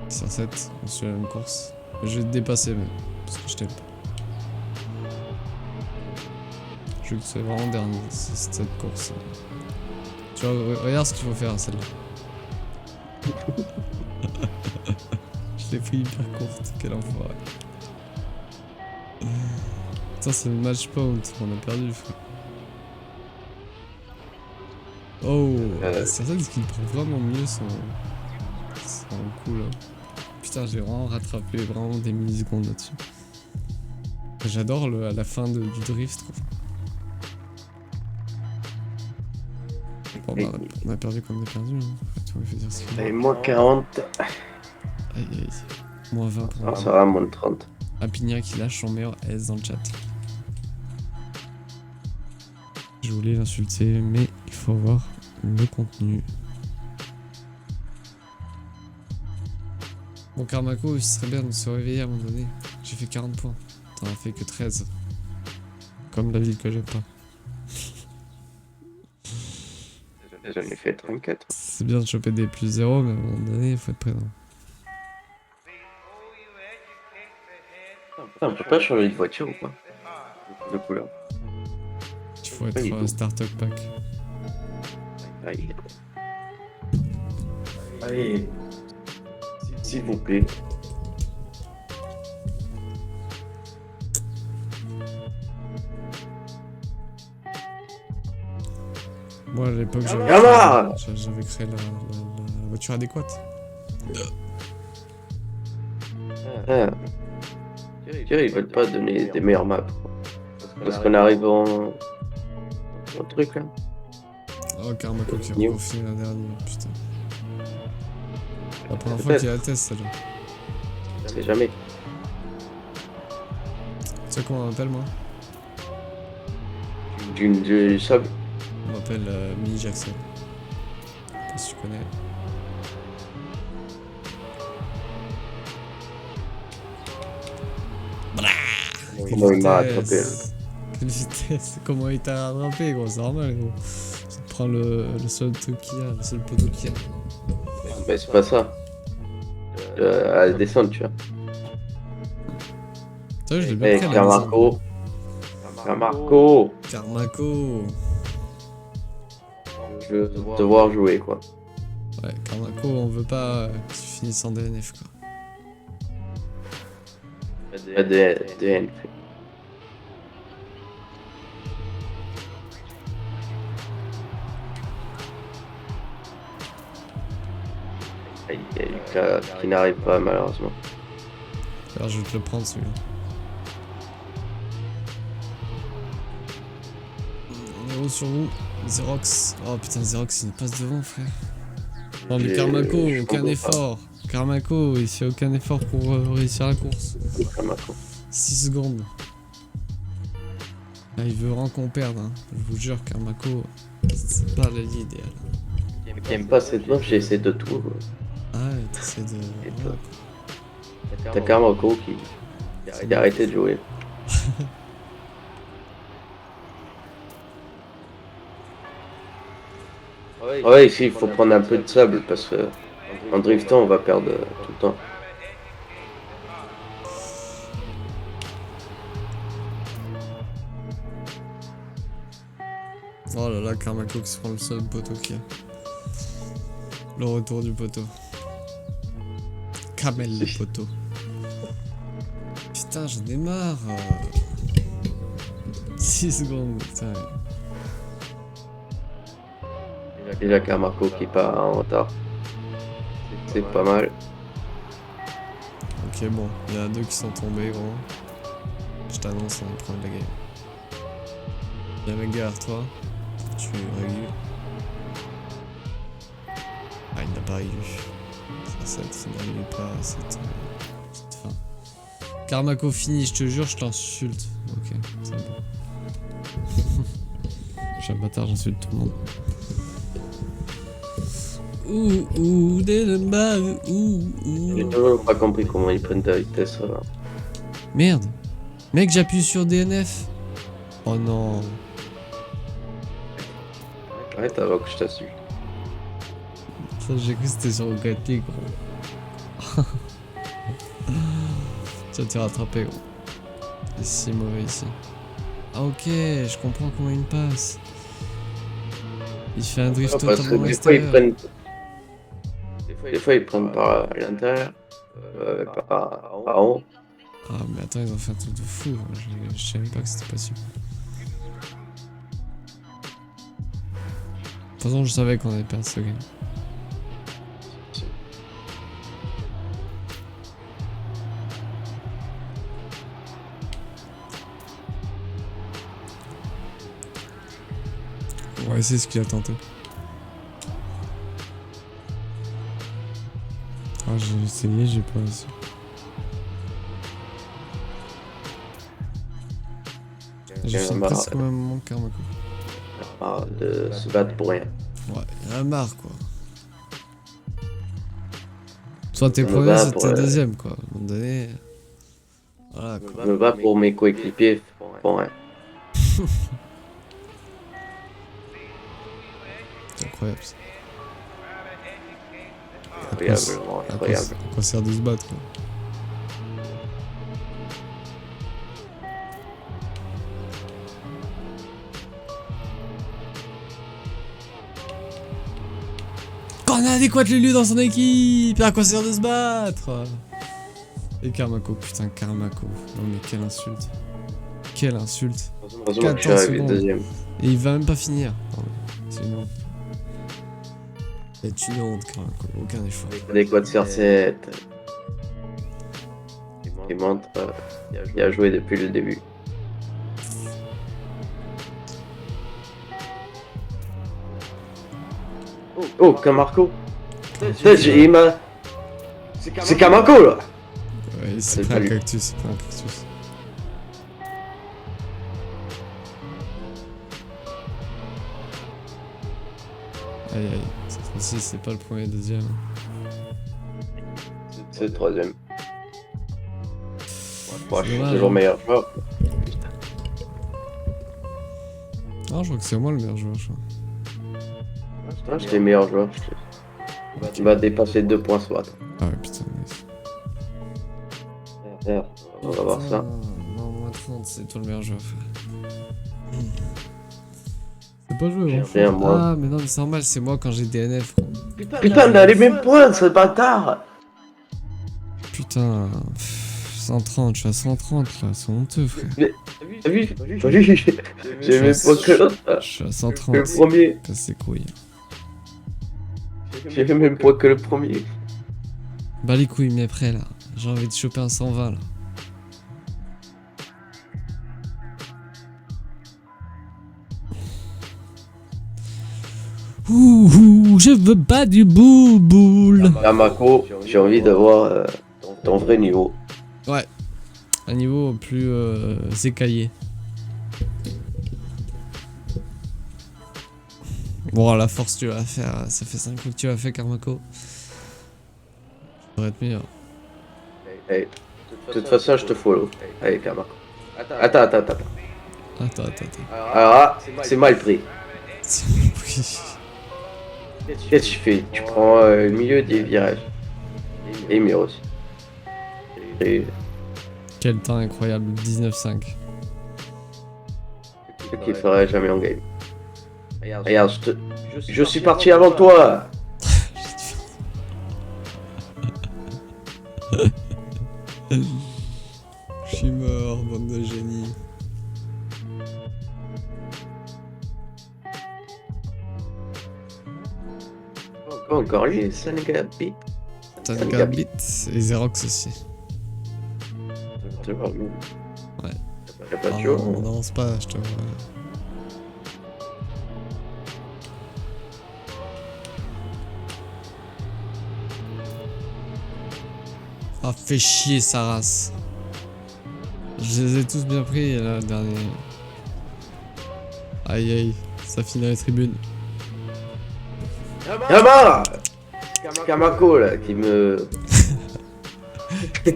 6-7, on suit la même course. Je vais te dépasser, mais parce que je t'aime pas. Je veux que tu sois vraiment dernier, c'est cette course. Tu vois, regarde ce qu'il faut faire à celle-là. Je l'ai pris hyper courte, quel enfoiré. Putain, c'est le match point, on a perdu, frère. Oh, c'est ça qu'il prend vraiment mieux son coup là. Putain, j'ai vraiment rattrapé vraiment des millisecondes là-dessus. J'adore à la fin du drift. Bon, bah, on a perdu comme on a perdu. Hein. On fait dire ce qu'il Et moins 40. Aïe aïe. Moins 20 pour moi. Ça va, moins 30. Apignac qui lâche son meilleur S dans le chat. Je voulais l'insulter, mais il faut voir le contenu. Bon, Carmaco, il serait bien de se réveiller à un moment donné. J'ai fait 40 points. T'en as fait que 13. Comme la ville que j'aime pas. J'en ai fait 34. C'est bien de choper des plus 0, mais à un moment donné, il faut être présent. On peut pas changer de voiture ou quoi? De couleur. Il faut être un startup pack. Aïe. Allez. S'il vous plaît. Moi à l'époque j'avais créé la voiture adéquate. Ah. Ils veulent pas donner des meilleures maps. Parce qu'on arrive en truc là. Oh, Carmaco qui a refait la dernière, putain. La première fois qu'il a la test, celle-là. Je sais jamais. Tu sais comment on m'appelle, moi? Du sub. On m'appelle Mini Jackson. Je sais pas si tu connais. Comment il m'a attrapé. Quelle vitesse! Comment il t'a rattrapé, gros? C'est normal, gros. Tu te prends le seul truc qu'il y a, le seul poteau qu'il y a. Mais c'est pas ça. À la descente, tu vois. Tu vois, je l'ai bien pris à la Carmaco. Carmaco. Carmaco. Je veux te voir jouer, quoi. Ouais, Carmaco, on veut pas que tu finisses en DNF, quoi. DNF. Il y a Lucas qui n'arrive pas, malheureusement. Alors, je vais te le prendre, celui-là. On est haut sur vous. Xerox. Oh putain, Xerox, il passe devant, frère. Non, mais Carmaco, aucun effort. Carmaco, il fait aucun effort pour réussir la course. 6 secondes. Là, il veut vraiment qu'on perde. Hein. Je vous jure, Carmaco, c'est pas la vie idéale. Qui aime pas cette map, j'ai essayé de tout. Ah ouais, t'essaies de... Et toi. T'as Karmako qui a arrêté de jouer. Ouais, ici il faut prendre un peu de sable parce que en driftant on va perdre tout le temps. Oh là là, Karmako qui se prend le seul poteau qu'il y a. Le retour du poteau. Kamel le poteau. Putain, j'en ai marre. 6 secondes, putain. Déjà Karmako qui part en retard. C'est pas mal. Ok, bon, il y en a 2 qui sont tombés, gros. Je t'annonce, on va prendre la game. Il y a un mec derrière toi. Tu régule. Ah, il n'a pas régu. Ça n'arrivait pas à cette fin. Karmako fini, je te jure, je t'insulte. Ok, c'est bon. Je suis un bâtard, j'insulte tout le monde. Ouh, dès le bas, J'ai toujours pas compris comment ils prennent ta vitesse. Merde. Mec, j'appuie sur DNF. Oh non. Arrête avant que je t'assume. Ça, j'ai cru que c'était sur le gâté, gros. Tu vas te rattraper, gros. C'est si mauvais ici. Ah ok, je comprends comment il me passe. Il fait un drift totalement extérieur. Des fois ils prennent par l'intérieur, par en haut. Ah mais attends, ils ont fait un truc de fou. Je savais même pas que c'était possible. De toute façon, je savais qu'on allait perdre ce game. On va essayer ce qu'il a tenté. Ah, j'ai essayé, j'ai pas réussi. J'ai fait presque au même moment que Karmako. Marre de se battre pour rien. Ouais, il y en a marre quoi. Soit t'es premier, soit t'es deuxième quoi. À un moment donné. Voilà quoi. Je me bats pour mes coéquipiers pour rien. C'est incroyable ça. Incroyable. À quoi sert de se battre quoi. Quand on a adéquate Lulu dans son équipe, à quoi sert de se battre? Et Karmako, putain Karmako. Non mais quelle insulte. Quelle insulte. 14 secondes. Et il va même pas finir. C'est une honte. C'est une honte Karmako, aucun effort. Adéquate sur 7. Il montre il a joué depuis le début. Oh, Karmako. C'est Karmako là. Ouais, c'est pas un cactus, c'est pas un cactus. Aïe aïe, cette fois-ci c'est pas le premier, deuxième. C'est le troisième. Moi je suis toujours meilleur joueur. Non, je crois que c'est moi le meilleur joueur, je crois. Je suis le meilleur joueur. Tu vas dépasser 2 points SWAT. Ah ouais, putain, nice. On va voir ça. Non, moi 30, c'est toi le meilleur joueur, frère. C'est pas joué, Rien, moi. Ah, mais non, mais c'est normal, c'est moi quand j'ai DNF. Putain, on a les mêmes points, ce bâtard. Putain, 130, je suis à 130 là, c'est honteux, frère. T'as vu j'ai même pas que l'autre. Je suis à 130. Le premier. Casse ses couilles. J'ai le même poids que le premier. Bah les couilles, mais prêt là. J'ai envie de choper un 120 là. Ouh, je veux pas du boule. Karmako, j'ai envie d'avoir ton vrai niveau. Ouais, un niveau plus écaillé. Bon, à la force, tu vas faire. Ça fait 5 coups que tu as fait, Karmako. Ça devrait être meilleur. Hey, de toute façon, je te follow. Allez, Kamako. Attends. Attends. Alors là, c'est mal pris. C'est mal pris. Qu'est-ce que tu fais? Tu prends le milieu des virages. Et murs aussi. Et Quel temps incroyable, 19,5. ce qu'il ferait jamais en game. Regarde, je suis parti avant toi. Je suis mort, bande de génie. Encore lui, Sangabi. Tangabit et Xerox aussi. Ouais. Y'a pas de Ah, duo. on n'avance pas, je te vois. Ah, fait chier sa race. Je les ai tous bien pris là, le dernier. Aïe, ça finit à la tribune. Yama! Kamako là, qui me. Il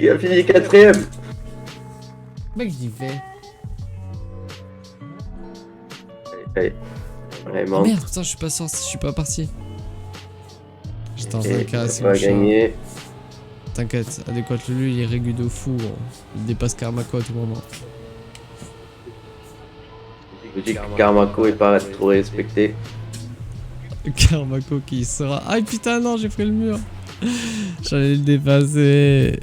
a fini 4ème. Mec, j'y vais. Allez, Oh vraiment. merde, putain, je suis pas parti. J'étais en train de casser on mon va chien. gagner. T'inquiète, Adéquat Lulu, il est régu de fou. Il dépasse Karmako à tout moment. Je dis que Kamako est pas trop respecté. Karmako qui sera. Ah putain, non, j'ai pris le mur. J'allais le dépasser.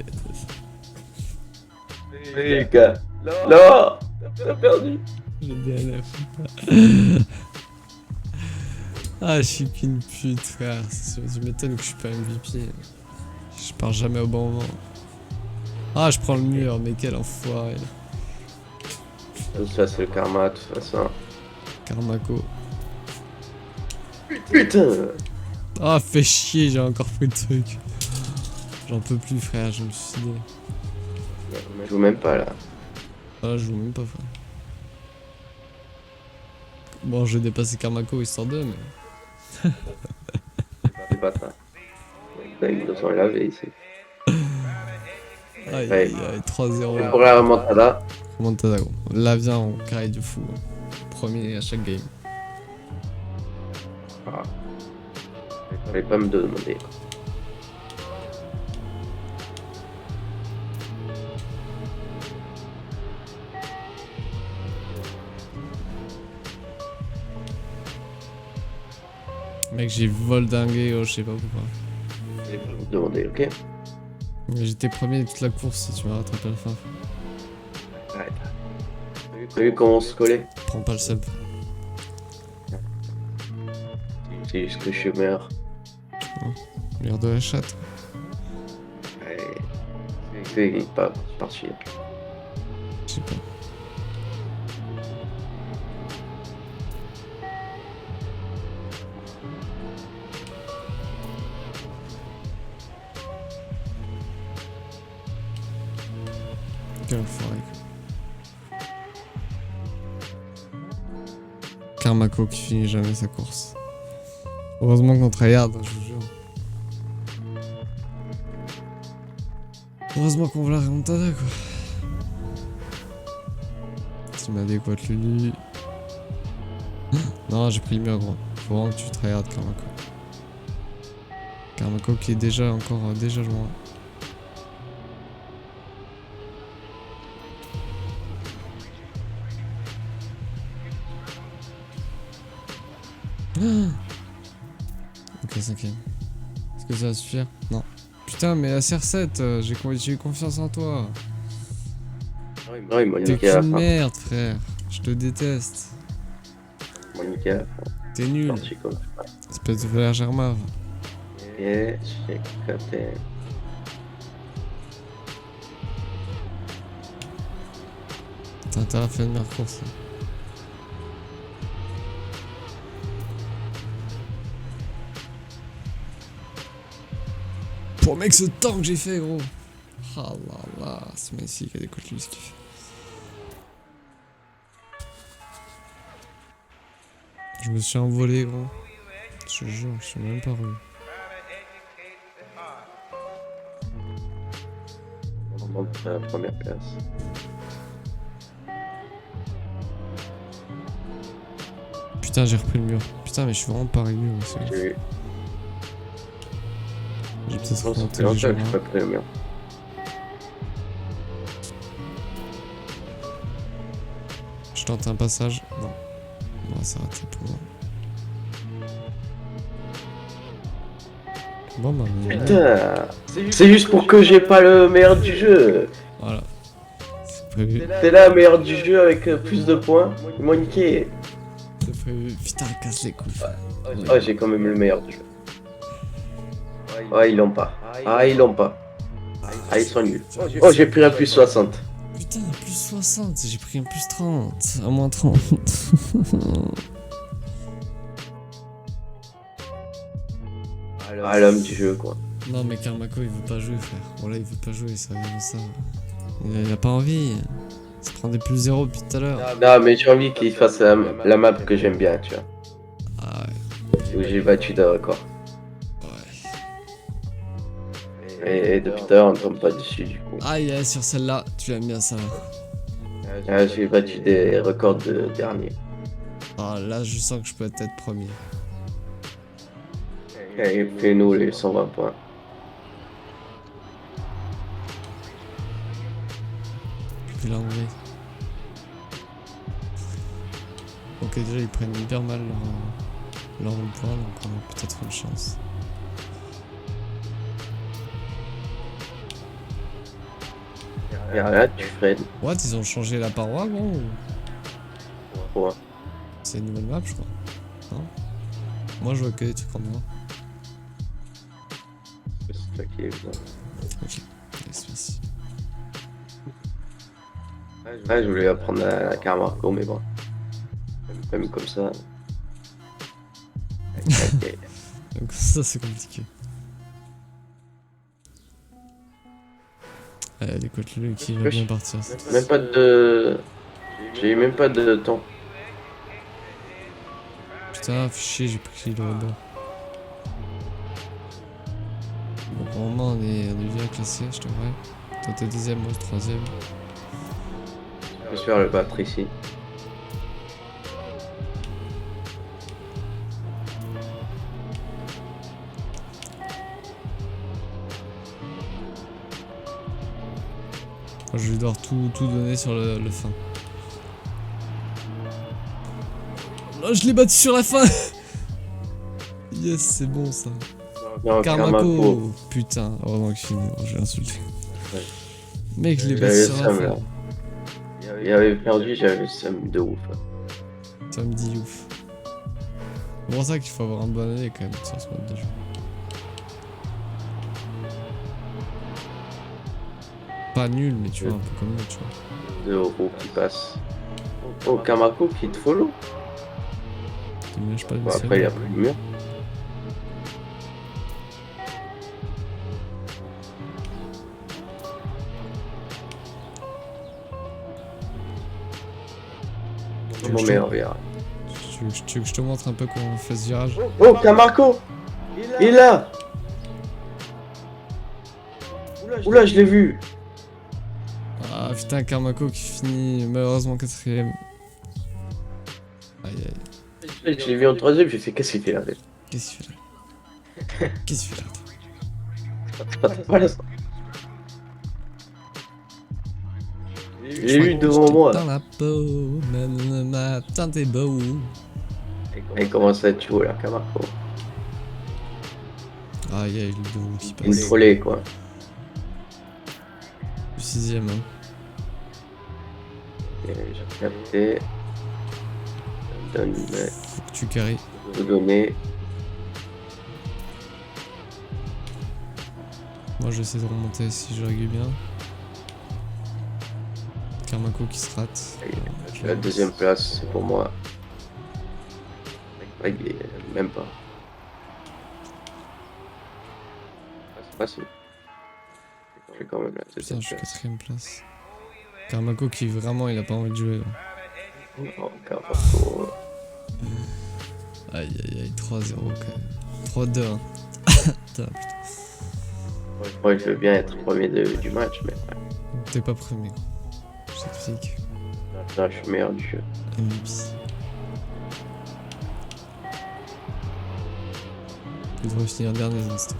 Les gars. Non! T'as perdu. Le DNF. Ah, je suis qu'une pute, frère. Tu m'étonnes que je suis pas MVP. Je pars jamais au bon moment. Ah, je prends le mur, mais quel enfoiré. Ça, c'est le karma, de toute façon. Karmako. Putain! Ah, fais chier, j'ai encore pris le truc. J'en peux plus, frère, je me suis dit. Je joue même pas là. Ah, je joue même pas, frère. Bon, je vais dépasser Karmako histoire de, mais. C'est pas ça. Ils nous ont lavé ici. Aïe, Ouais. aïe, aïe, 3-0. Pour la remontada. Remontada, gros. Là, viens, on carré de fou. Premier à chaque game. Ah. Fallait pas me demander. Mec, j'ai vol dingué, oh, je sais pas pourquoi. Fallait pas me demander, ok? Mais j'étais premier de toute la course si tu m'as rattrapé à la fin. Ouais. T'as vu comment on se collait? Prends pas le sub. C'est juste que je suis meilleur. Merde de la chatte. Ouais. C'est pas parti. Je sais pas. Quel enfoiré. Karmako qui finit jamais sa course. Heureusement qu'on tryhard, je vous jure. Heureusement qu'on veut la remontada, quoi. Team adéquat Lulu. Non, j'ai pris le mur, gros. Faut vraiment que tu tryhard, Karmako. Karmako qui est déjà encore déjà loin. Ok, 5ème. Est-ce que ça va suffire? Non. Putain, mais la CR7, j'ai eu confiance en toi. Non, il m'a T'es niqué à la qu'une fin. merde, frère. Je te déteste. Il m'a niqué à la fin. T'es nul. Parti quoi. Espèce de Valère Germain. Et j'ai capté. T'as intérêt à faire une meilleure course. Là. Pour mec, ce temps que j'ai fait, gros. Ah là là, c'est magnifique, elle écoute lui ce qu'il fait. Je me suis envolé, gros. Je te jure, je suis même pas revenu. monte à la première place. Putain, j'ai repris le mur. Putain, mais je suis vraiment pas régulier aussi. J'ai peut-être remonté les gens. Pas pris le mur. Je tente un passage. Non. Bon, c'est raté pour moi. Bon, bah, putain, c'est juste pour que j'ai pas le meilleur du jeu. Voilà. C'est prévu. T'es là, meilleur du jeu avec plus de points. Ils m'ont niqué. C'est prévu. Putain, casse les couilles. Oh, j'ai quand même le meilleur du jeu. Ah, ils l'ont pas. Ah, ils l'ont pas. Ah, ils sont nuls. Oh, j'ai pris un plus 60. Putain, plus 60. J'ai pris un plus 30. À moins 30. Ah, l'homme du jeu, quoi. Non, mais Karmako, il veut pas jouer, frère. Voilà, il veut pas jouer, ça vient de ça. Il a pas envie. Il se prend des plus 0 depuis tout à l'heure. Non, mais j'ai envie qu'il fasse la map que j'aime bien, tu vois. Ah ouais. Où j'ai battu des records. Ouais. Et depuis tout à l'heure, on ne tombe pas dessus, du coup. Aïe, aïe, sur celle-là, tu l'aimes bien ça. Ah, j'ai battu des records de dernier. Ah, là, je sens que je peux être premier. Et fais-nous les 120 points. Puis là, on est. Ok, déjà, ils prennent hyper mal leur point, donc on a peut-être une chance. Et là, tu freines. What, ils ont changé la paroi, bon Ouais. C'est une nouvelle map, je crois. Non? Moi, je vois que des trucs en noir. C'est toi qui es bien. Ok, laisse-moi. Ouais, je voulais apprendre la Karmarko, mais bon. Même comme ça. Okay. Donc ça, c'est compliqué. Allez, décote-le qui va bien partir. Même pas de... J'ai eu même pas de temps. Putain, fichier, j'ai pris le rebond. Bon, pour le moment, on est bien classé, je te vois. Toi, t'es deuxième, moi, troisième. J'espère le battre ici. Je vais devoir tout donner sur le fin. Oh, je l'ai battu sur la fin. Yes, c'est bon ça. Non, Karmako. Putain, heureusement que je finis. J'ai insulté. Ouais. Mec, je l'ai battu sur la fin. Il avait perdu, j'avais le seum de ouf. Ça me dit ouf. C'est pour ça qu'il faut avoir un bon année quand même sur ce mode de jeu. Pas nul, mais tu vois, un peu comme nous, tu vois. 2 euros qui passent. Oh, Karmako qui te follow. Pas bon, après, il a pris le mur. Mon meilleur virage. Tu veux que je te montre un peu comment on fait ce virage? Oh, Karmako! Il est là! Oula, je l'ai vu! Ah putain, Karmako qui finit malheureusement 4ème. Aïe aïe. Je l'ai vu en 3ème, j'ai fait qu'est-ce qu'il fait là? Qu'est-ce qu'il fait là? Qu'est-ce qu'il fait là? Voilà ça. J'ai eu devant moi. Dans la peau, même le matin t'es beau. Et comment ça tu vois là, Karmako? Aïe aïe, le dos qui passe. Une trollée quoi. Le 6ème, hein. J'ai capté. Donne, faut que tu carries. Tout donner. Moi j'essaie de remonter si je règle bien. Karmako qui se rate. La 2ème place, c'est pour moi. Même pas. C'est facile. Je fais quand même la 2ème Putain, je suis place. 4ème place. Karmako qui vraiment il a pas envie de jouer là. Oh, Karmako. Aïe aïe aïe, 3-0 quand même. 3-2 hein. Putain, putain. Ouais, je veux bien être premier du match, mais T'es pas premier, gros. Je t'explique. Là, je suis meilleur du jeu. MVP. Tu devrais finir dernier dans cette.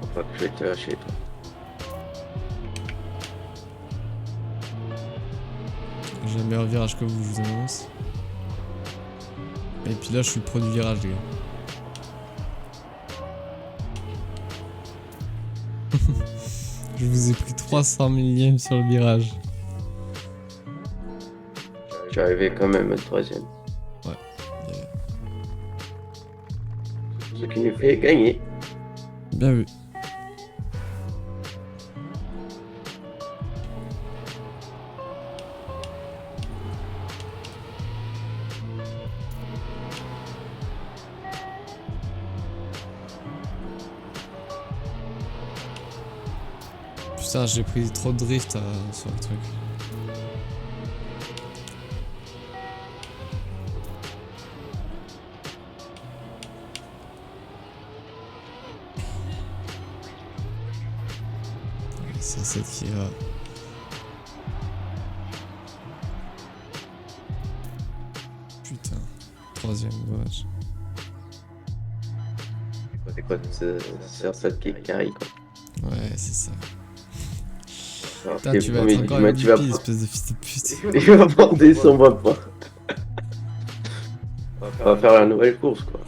Faut pas que je vais te lâcher, toi. J'ai un meilleur virage que vous, je vous annonce. Et puis là, je suis le pro du virage, les gars. Je vous ai pris 300 millième sur le virage. Je suis arrivé quand même au troisième. Ouais. Ce qui nous fait gagner. Bien vu. Putain, j'ai pris trop de drift sur le truc. C'est celle qui va. Putain, troisième, dommage. C'est quoi, c'est cette qui carry, quoi. Ouais, c'est ça. Alors, Putain, t'es tu vas premier, être encore dis-moi, tu vas MVP, espèce de fils de pute. Il va prendre des 120 points. On va faire la nouvelle course, quoi.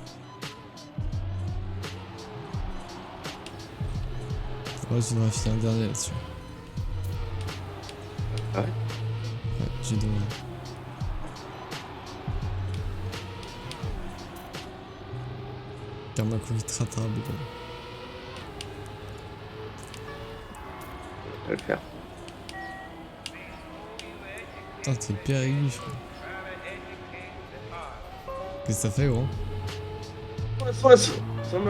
Ouais, tu devrais finir dernier là-dessus. Ah ouais? Ouais, tu devrais. Karmako vite rattrapable. Je vais le faire. Putain, t'es hyper aigu, frère. Qu'est-ce que ça fait, gros?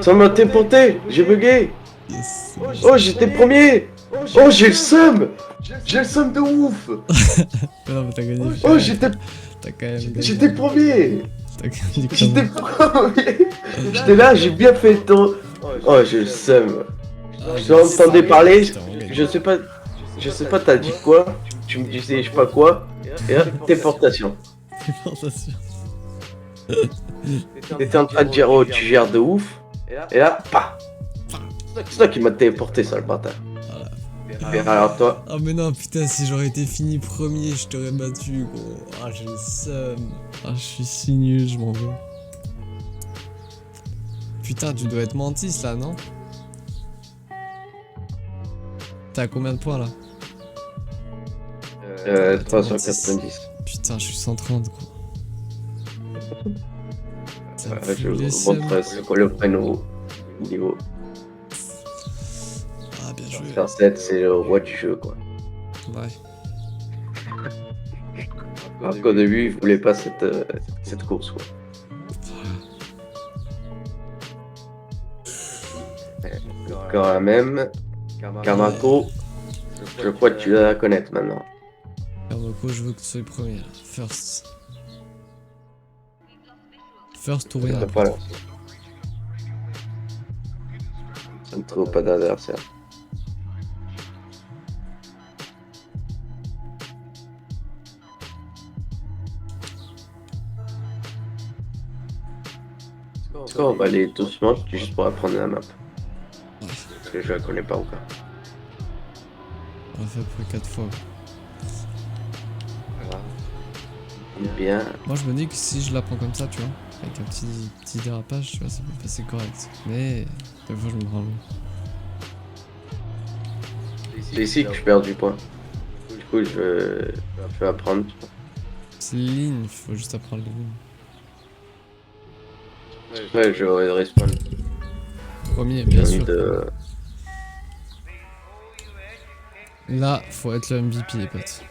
Ça m'a téléporté, j'ai bugué. Yes. Oh, j'étais premier. Oh, j'ai le seum. J'ai le seum de ouf. Non, mais t'as gagné. Oh, j'étais T'as quand même gagné. j'étais premier. T'as gagné J'étais comment? premier. J'étais là, j'ai bien fait le tour. Oh, j'ai le seum. Ah, Je t'entendais parler, Putain, on gagne. je sais pas, t'as dit quoi? Tu me disais je sais pas quoi. Et là, téléportation. Téléportation. T'étais en train de dire oh tu gères de ouf. Et là, pah. C'est toi qui m'a téléporté ça le bâtard. Voilà. Et alors toi, Ah mais non, putain, si j'aurais été fini premier, je t'aurais battu, gros. Ah, j'ai le seum. Ah, je suis si nul, je m'en veux. Putain, tu dois être Mantis là, non? T'as combien de points là? 390. Putain, je suis 130, gros. Ça me Je fout les vous seums. montre c'est quoi le prénom niveau. Ah, bien joué. Faire 7, c'est le roi du jeu quoi. Ouais. Alors qu'au début, il voulait pas cette course quoi. Quand même, Kamako, je crois que tu dois la connaître maintenant. Karmako, je veux que tu sois le premier là. First. First ou rien. Je pas là. Ça ne trouve pas d'adversaire. En tout cas, on va aller doucement juste pour apprendre la map. Parce que je la connais pas encore. On l'a fait à peu près 4 fois. Bien. Moi je me dis que si je la prends comme ça, tu vois, avec un petit dérapage, tu vois, ça peut passer correct. Mais des fois je me rends loin. C'est ici que je perds du point. Du coup, je vais apprendre. C'est les lignes, il faut juste apprendre les lignes. Ouais, je vais respawn. Premier, J'ai bien envie sûr. de... Là, faut être le MVP, les potes.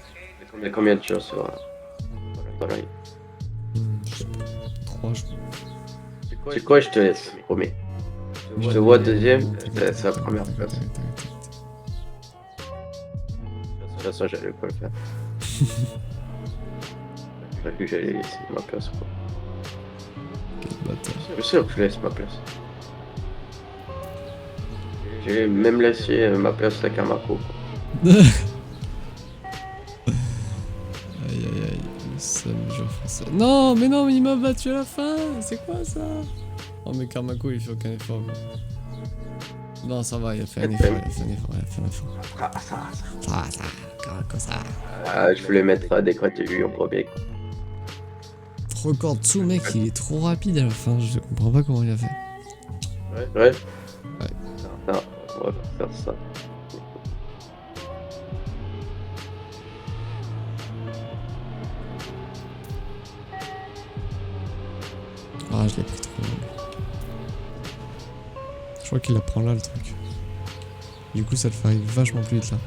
Mais combien de choses sur la ligne? Je sais pas. 3, je crois. C'est quoi, je te laisse, promets. Je te vois deuxième, c'est la première place. De toute façon, j'allais pas le faire. T'as vu que j'allais laisser ma place, quoi. Quel bâtard. Bien sûr que je laisse ma place. J'ai même laissé ma place à Kamako, quoi. Aïe aïe aïe, le seul joueur français. Non, mais il m'a battu à la fin. C'est quoi ça? Oh, mais Karmako, il fait aucun effort. Lui. Non, ça va, il a fait un effort, Ça, Karmako, ça. Ah, je voulais mettre à décroter lui en premier, quoi. Record dessous, mec, il est trop rapide à la fin. Je comprends pas comment il a fait. Ouais. Non, on va faire ça. Ah, je l'ai pris trop mal. Je crois qu'il la prend là le truc. Du coup, ça le fait arriver vachement plus vite là.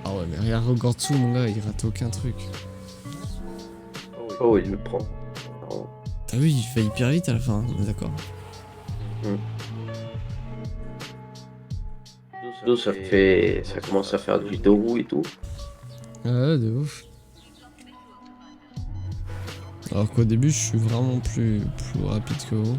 Ah ouais, mais regarde Rogortsu, mon gars, il rate aucun truc. Oh, il le prend. Oh. T'as vu, il fait hyper vite à la fin, on est d'accord. Ça commence à faire du dos et tout. Ouais, de ouf. Alors qu'au début, je suis vraiment plus rapide que vous.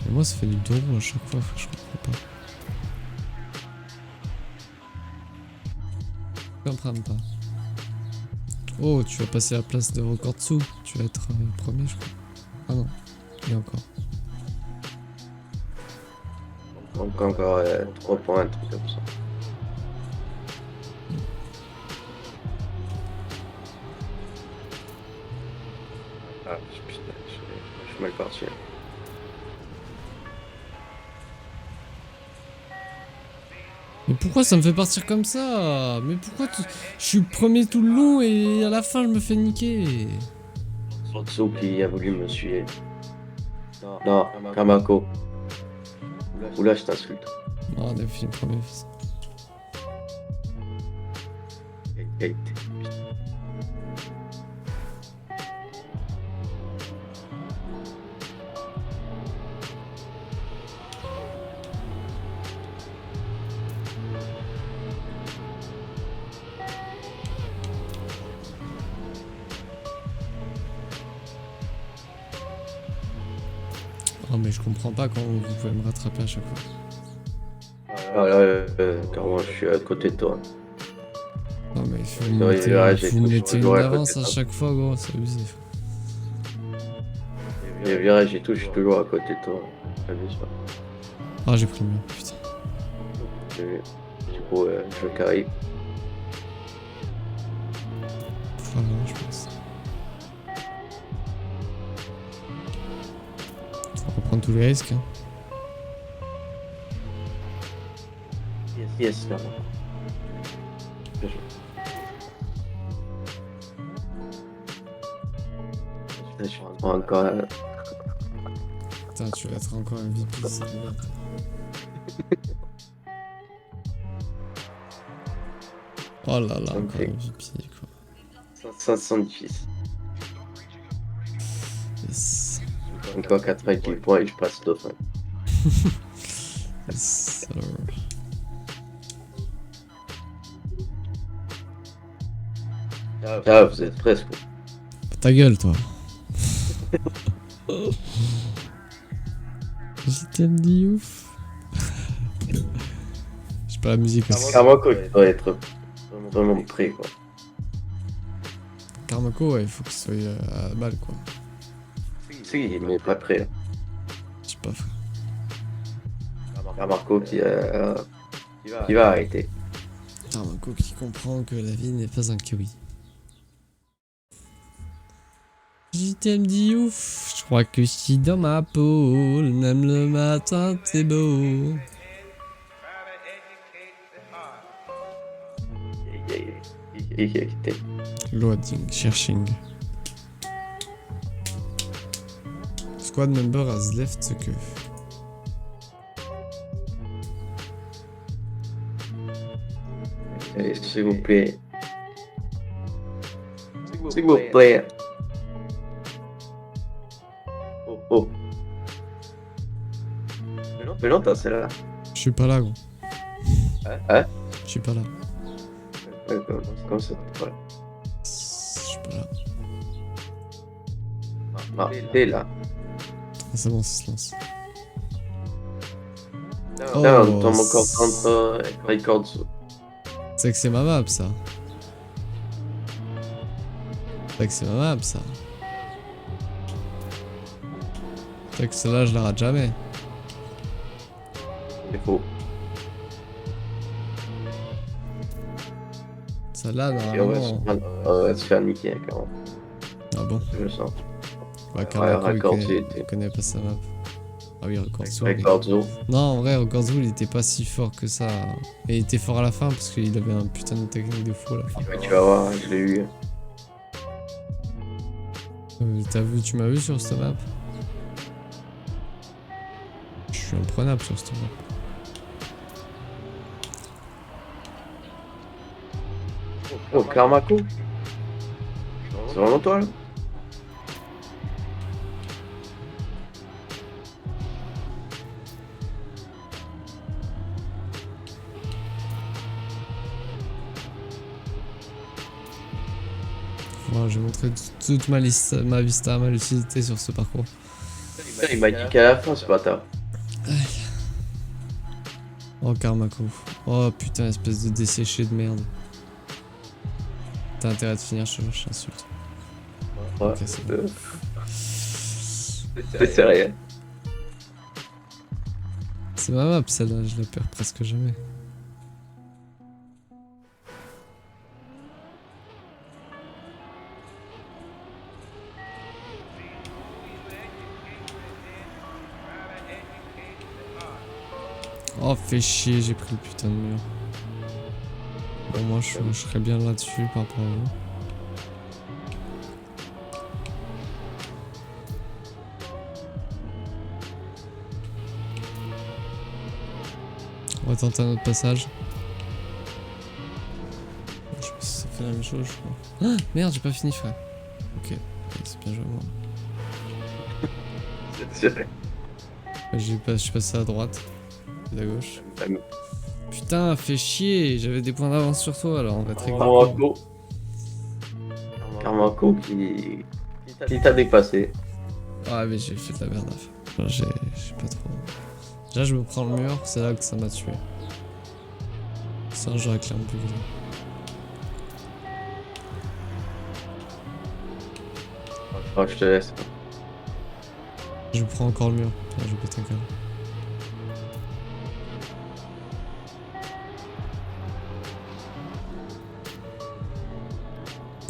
Et moi, ça fait du dos à chaque fois, je comprends pas. Je comprends pas. Oh, tu vas passer à la place de Rogortsu. Tu vas être premier, je crois. Ah non, il y a encore. Donc encore 3 points, un truc comme ça. Ah putain, je suis mal parti. Mais pourquoi ça me fait partir comme ça? Mais pourquoi je suis premier tout le long et à la fin je me fais niquer? Rotsu qui a voulu me suivre. Non, Kamako. Oula, je t'insulte. Non, on a fini premier fils. Kate. Oh mais je comprends pas quand vous pouvez me rattraper à chaque fois. Ah là, car moi je suis à côté de toi. Non mais vous Vous me mettez une avance à chaque fois gros, c'est abusé. Les virages et tout, je suis toujours à côté de toi. Abuse pas. Ah j'ai pris le mur, putain. Du coup, je carry. Voilà, je pense. On va prendre tous les risques. Hein. Yes, là. Je suis encore. Putain, tu vas être encore MVP, c'est bien. Oh là là, encore MVP quoi. 506. Yes. Encore 90 points et je passe dauphin. Yes, sir. Ah, vous êtes presque. Ta gueule, toi. Je t'aime dit ouf. J'ai pas la musique aussi. Kamako, il doit être vraiment prêt, quoi. Karmako, ouais, il faut qu'il soit à balle, quoi. Si, mais pas prêt. Je sais pas, frère. Kamako qui va arrêter. Karmako qui comprend que la vie n'est pas un kiwi. Je t'aime dit ouf, je crois que je suis dans ma peau, même le matin t'es beau. Loading, cherching. Squad member has left the queue. Allez, s'il vous plaît. S'il vous plaît. Oh. Mais non, t'as celle-là. Je suis pas là, gros. Hein? Je suis pas là. Ouais, comme ça. Voilà. Je suis pas là. Ah, t'es là. Ah, c'est bon, ça se lance. Là, Oh, on tombe encore contre Ricardso. c'est que c'est ma map, ça. C'est que c'est ma map, ça. C'est que celle-là, je la rate jamais. C'est faux. Celle-là, Et normalement... on va se faire niquer, carrément. Ah bon? Je le sens. Bah, Carmaco, Ricardso, il connaît pas sa map. Ah oui, Ricardso. Ricardso. Non, en vrai, Ricardso, il était pas si fort que ça. Et il était fort à la fin parce qu'il avait un putain de technique de fou à la fin. Ouais, tu vas voir, je l'ai eu. Tu m'as vu sur cette map? Je suis imprenable sur cette map. Oh, Carmaco. C'est vraiment toi, là? Voilà, j'ai montré toute ma vista, ma lucidité sur ce parcours. Il m'a dit qu'à la fin, ce bâtard. Oh, Carmaco. Oh putain, espèce de desséché de merde. T'as intérêt de finir, je t'insulte. Ouais, Ok, c'est bon. C'est sérieux. C'est ma map, celle-là, je la perds presque jamais. Oh, fais chier, j'ai pris le putain de mur. Bon, moi, je serais bien là-dessus par rapport à vous. On va tenter un autre passage. Je sais pas si ça fait la même chose, je crois. Ah, merde, j'ai pas fini, frère. Ok, c'est bien joué, moi. C'est vrai. Je suis passé à droite. À gauche. Putain, fais chier, j'avais des points d'avance sur toi alors on va très Carmaco qui t'a dépassé. Ah mais j'ai fait de la merde à faire. J'ai pas trop... Déjà je me prends le mur, c'est là que ça m'a tué. Ça j'aurais clairement plus vite. Oh, je te laisse. Je prends encore le mur. Putain, je pète un câble.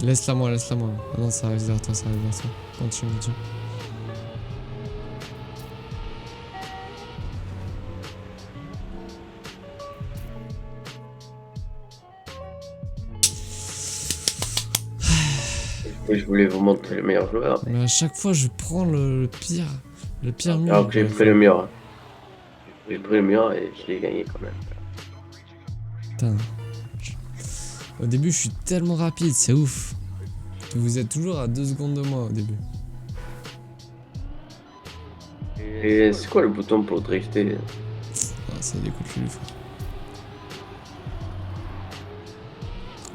Laisse-la moi, laisse-la moi. Ah non, ça arrive vers toi, ça arrive vers toi. Continue, continue. Je voulais vous montrer le meilleur joueur. Mais à chaque fois, je prends le pire mur. Alors que j'ai pris le mur. J'ai pris le mur et je l'ai gagné quand même. Putain. Au début, je suis tellement rapide, c'est ouf. Vous êtes toujours à 2 secondes de moi au début. Et c'est quoi le bouton pour drifter? Ah, ça découle plus le frère.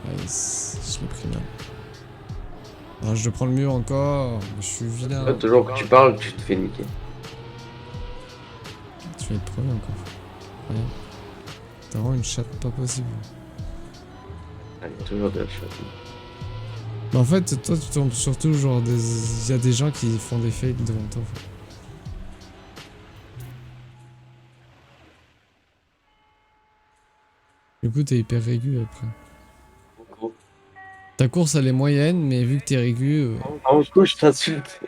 Ouais, je l'ai pris là. Ah, je prends le mur encore. Je suis vilain. Là, toujours que tu parles, tu te fais niquer. Tu vas être premier encore. Ouais. T'as vraiment une chatte pas possible. Allez, toujours de la chose. Mais en fait, toi, tu tombes surtout genre il y a des gens qui font des fakes devant toi. En fait. Du coup, t'es hyper régu après. Ta course, elle est moyenne, mais vu que t'es régu... En coup, je t'insulte.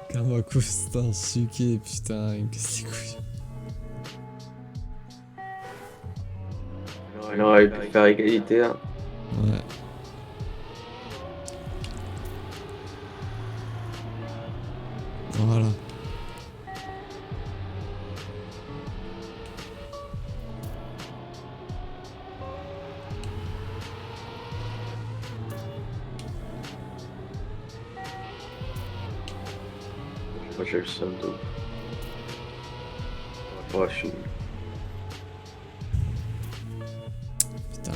Carmaco, c'est un suqué, putain, il me casse les couilles. Il aurait pu faire égalité là. Ouais. Voilà. Moi j'ai le seum de ouf. Ouais, je suis nul. Putain.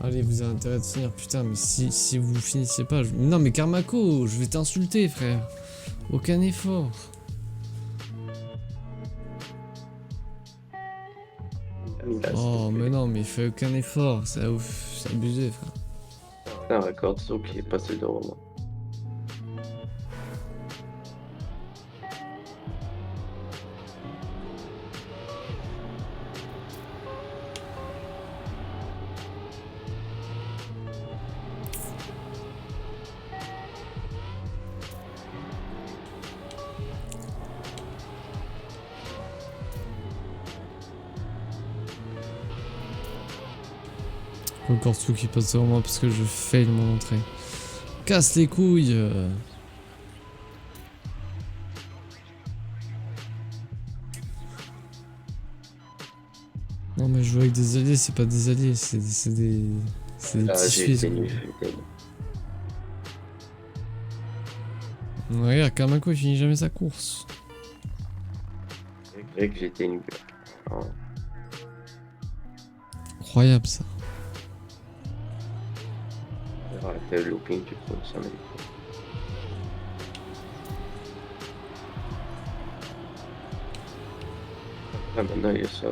Allez, vous avez intérêt de finir, putain, mais si vous finissez pas... Non mais Karmako, je vais t'insulter, frère. Aucun effort. Oh, mais non, mais il fait aucun effort, c'est ouf, c'est abusé, frère. C'est un record saut qui est passé devant moi. Encore tout qui passe devant moi parce que je fail mon entrée. Casse les couilles. Non mais jouer avec des alliés, c'est pas des alliés, c'est des petits J'ai été Suisses. nul. Regarde, Karmako il finit jamais sa course. C'est vrai que j'étais nul. Non. Incroyable ça. T'as le looping, tu crois, ça m'a dit. Ah, maintenant il y a ça.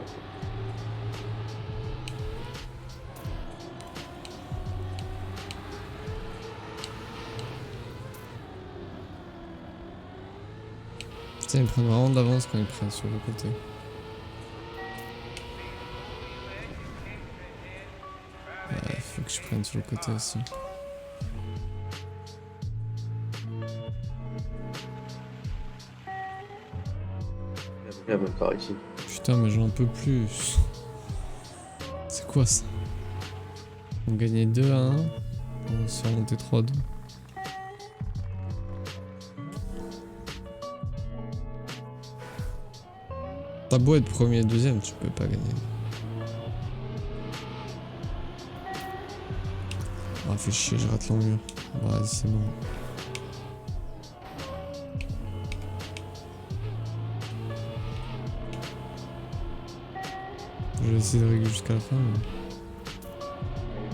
Putain, ils prennent vraiment de l'avance quand ils prennent sur le côté. Ouais, faut que je prenne sur le côté aussi. Il y a même par ici. Putain, mais j'en peux plus. C'est quoi ça? On gagnait 2-1. On se fait remonter 3-2. T'as beau être premier et deuxième, tu peux pas gagner. Ah, fait chier, je rate l'enmure. Vas-y, c'est bon. Je vais essayer de régler jusqu'à la fin.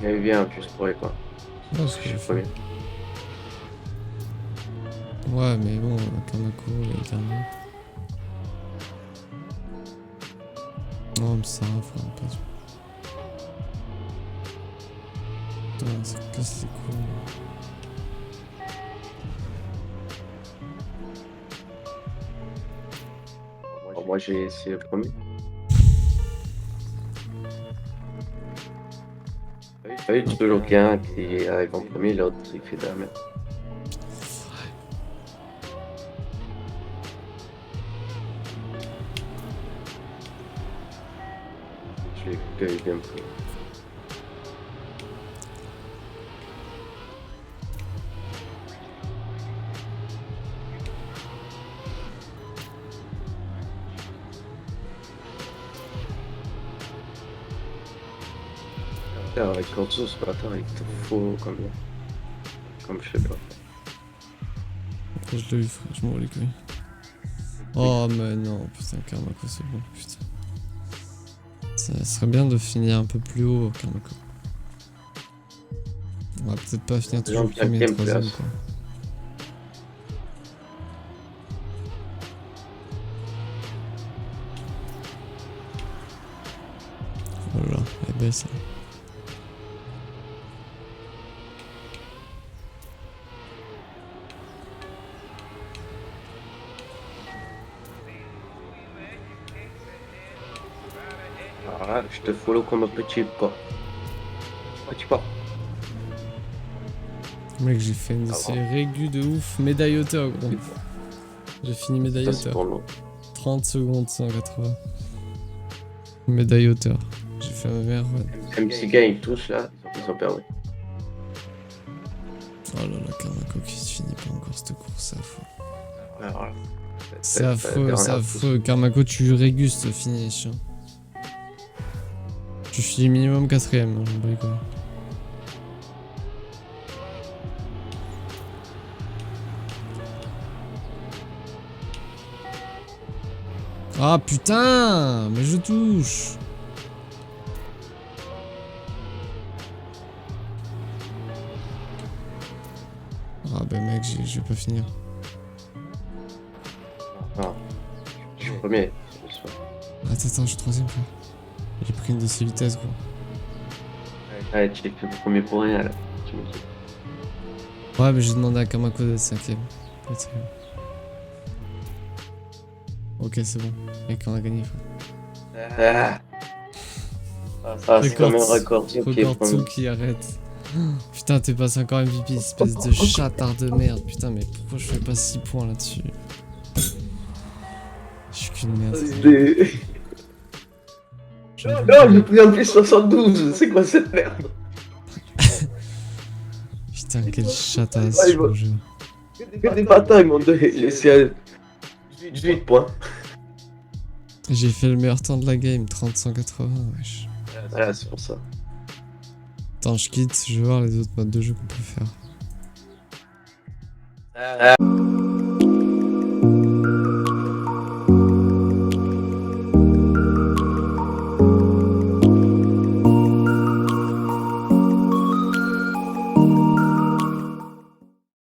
Mais... Il vient juste pour les points. Ouais, ce que Je j'ai suis fait. premier. Ouais, mais bon, Karmako est dernier. Non, mais ça va, frère, pas sûr. Putain, ça casse les couilles. Bon, moi j'ai essayé le premier. Ah oui, toujours qu'un qui arrive en premier, l'autre il fait de la merde. Je l'ai bien pris. Avec Korzo, ce bâtard, il te faut comme je sais pas. Après, je l'ai eu, frère, je m'en bats les couilles. Oh, mais non, putain, Karmako, c'est bon, putain. Ça serait bien de finir un peu plus haut, Karmako. On va peut-être pas finir toujours premier et troisième, quoi. Voilà, elle baisse. Hein. Alors là, je te follow comme un petit pas. Petit pas. Mec, j'ai fait une régu de ouf. Médaille hauteur, gros. J'ai fini médaille Ça, c'est hauteur. pour nous. 30 secondes, 180. Médaille hauteur. J'ai fait ma meilleure run. MC gagnent tous là, ils ont perdu. Oh là là, Karmako qui se finit pas encore cette course, c'est affreux. Alors là, C'est affreux, c'est affreux. Karmako, tu régustes ce finish. Hein. Tu finis minimum 4ème, hein, je me bats les couilles. Ah putain, mais je touche. Ah bah mec, je vais pas finir. Non. Je suis premier. Attends, je suis troisième frère. J'ai pris une de ces vitesses gros. Ouais, tu es fait premier pour rien là. Tu me dis. Ouais mais j'ai demandé à Kamako d'être cinquième. Ok c'est bon. Mec on a gagné frère. C'est comme un record qui est Record premier. qui arrête. Putain t'es passé encore MVP, espèce de chatard de merde. Putain mais pourquoi je fais pas 6 points là-dessus? Je suis qu'une merde. Non, j'ai pris en plus 72, c'est quoi cette merde? Putain quel chatasse, Ouais, je vous jure. Que des bâtards, ils m'ont laissé à 18 points. J'ai fait le meilleur temps de la game, 30-180, wesh. Voilà, c'est pour ça. Attends, je quitte, je vais voir les autres modes de jeu qu'on peut faire.